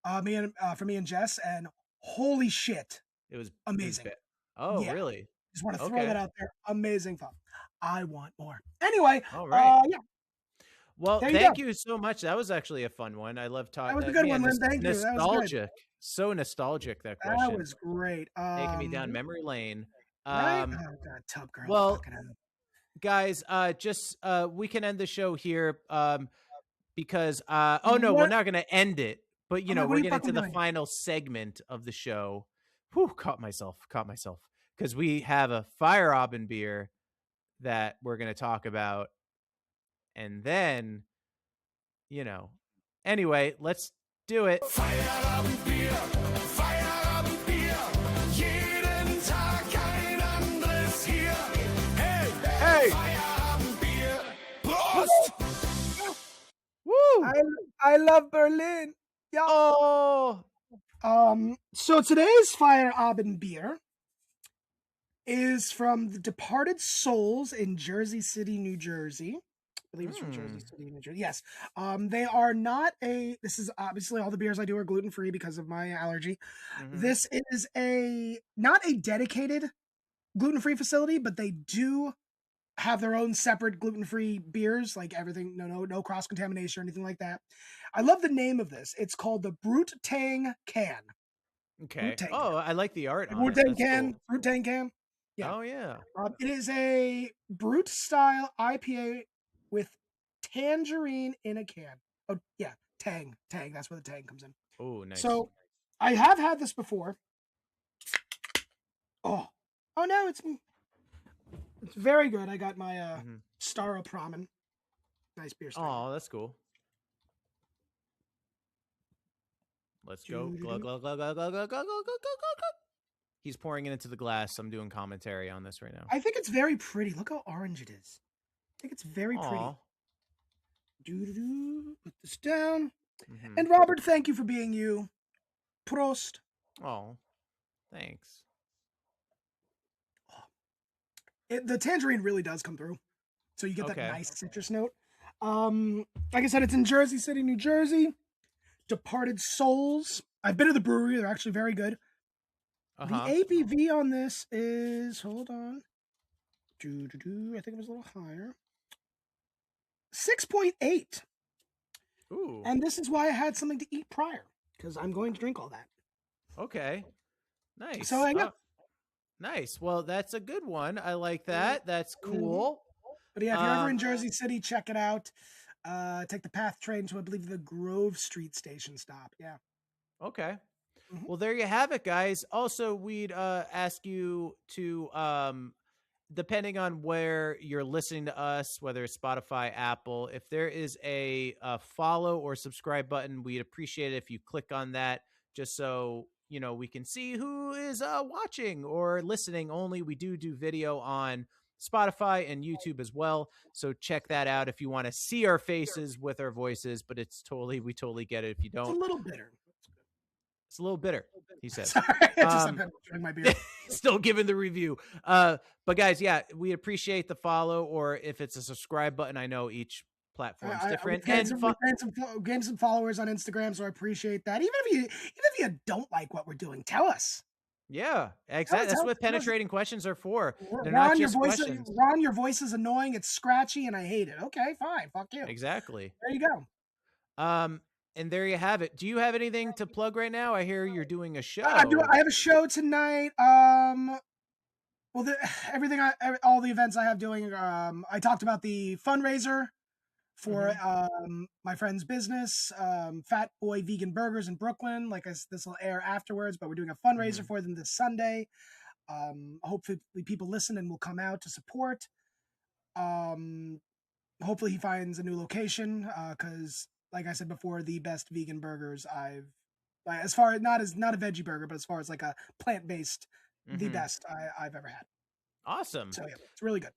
For me and Jess, and holy shit, it was amazing. bad. Oh, Yeah, really? just want to throw that Okay. out there. Amazing pho. I want more. Anyway, All right. yeah, Well, there you thank go. you so much. That was actually a fun one. I love That talking. was a good one, Man, Lynn. this Thank you. That was good. nostalgic. So nostalgic, that That question. was great. Taking me down memory lane. Right? Um, Oh god, Tub Girl, well, fucking hell. guys, just we can end the show here. Because oh no, we're What? not gonna end it, but I'm like, what we're are you getting fucking to the doing? final segment of the show. Whew, caught myself. Because we have a fire robin beer that we're gonna talk about, and then, you know. Anyway, let's do it. Feierabendbier, Feierabendbier, jeden Tag ein anderes hier. Hey, Hey! Feierabendbier, Prost! Woo! I love Berlin. Yeah. Oh! So today's Fire Abend beer is from the Departed Souls in Jersey City, New Jersey. I believe it's from Jersey City, New Jersey. Yes. They are not this is obviously all the beers I do are gluten free because of my allergy. Mhm. This is not a dedicated gluten free facility, but they do have their own separate gluten free beers, like everything, no cross contamination or anything like that. I love the name of this. It's called the Brute Tang Can. Brute Okay. Tang Oh, I like the art Can. on Brute it. Tang That's Can. cool. Brute Tang Can. Yeah. Oh yeah. It is a Brute style IPA with tangerine in a can. Oh yeah, Tang. That's where the Tang comes in. Oh, nice. So I have had this before. Oh no, it's very good. I got my Staropramen. Nice beer. Oh, that's cool. Let's go. Glug, glug, glug, glug, glug, glug, glug, glug, glug, glug, glug. He's pouring it into the glass. I'm doing commentary on this right now. I think it's very pretty. Look how orange it is. I think it's very pretty. Aw. Put this down. Mhm. And Robert, thank you for being you. Prost. Oh, thanks. The tangerine really does come through. So you get that Okay. nice citrus note. Like I said, it's in Jersey City, New Jersey. Departed Souls. I've been to the brewery. They're actually very good. Uh-huh. The ABV on this is, hold on. I think it was a little higher. 6.8. Ooh. And this is why I had something to eat prior, because I'm going to drink all that. Okay. Nice. So yeah. Nice. Well, that's a good one. I like that. That's cool. But yeah, if you're ever in Jersey City, check it out. Take the PATH train to, I believe, the Grove Street station stop. Yeah. Okay. Mhm. Well, there you have it, guys. Also, we'd ask you to, depending on where you're listening to us, whether it's Spotify, Apple, if there is a follow or subscribe button, we'd appreciate it if you click on that, just so we can see who is watching or listening. Only we do video on Spotify and YouTube as well, so check that out if you want to see our faces with our voices. But we totally get it if you It's a don't. little bitter. It's a little bitter, he says. Sorry, I'm drinking my beer. Still giving the review. But guys, yeah, we appreciate the follow, or if it's a subscribe button. I know each platform's different. We've gained some followers on Instagram, so I appreciate that. Even if you don't like what we're doing, tell us. Yeah, exactly. That's what penetrating questions are for. They're not just questions. Ron, your voice is annoying. It's scratchy, and I hate it. Okay, fine. Fuck you. Exactly. There you go. And there you have it. Do you have anything to plug right now? I hear you're doing a show. I have a show tonight. Well, all the events I have doing. I talked about the fundraiser for my friend's business, Fat Boy Vegan Burgers in Brooklyn. This will air afterwards, but we're doing a fundraiser for them this Sunday. Hopefully people listen and will come out to support. Hopefully he finds a new location, because like I said before, the best vegan burgers as far as not a veggie burger, but as far as like a plant-based, the best I've ever had. Awesome. So yeah, it's really good.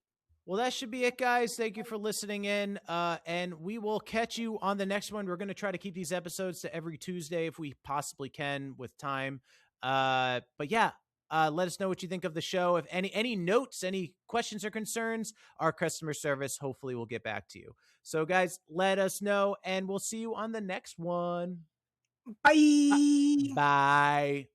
Well, that should be it, guys. Thank you for listening in. And we will catch you on the next one. We're going to try to keep these episodes to every Tuesday if we possibly can with time. But yeah, Let us know what you think of the show. If any notes, any questions or concerns, our customer service hopefully will get back to you. So, guys, let us know, and we'll see you on the next one. Bye. Bye.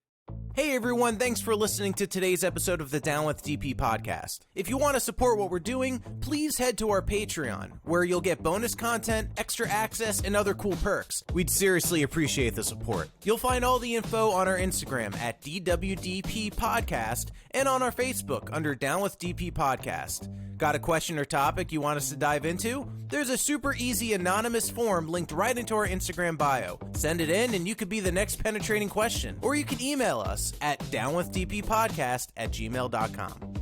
Hey everyone, thanks for listening to today's episode of the Down with DP podcast. If you want to support what we're doing, please head to our Patreon, where you'll get bonus content, extra access, and other cool perks. We'd seriously appreciate the support. You'll find all the info on our Instagram at DWDP Podcast and on our Facebook under Down with DP Podcast. Got a question or topic you want us to dive into? There's a super easy anonymous form linked right into our Instagram bio. Send it in and you could be the next penetrating question. Or you can email us at downwithdppodcast@gmail.com.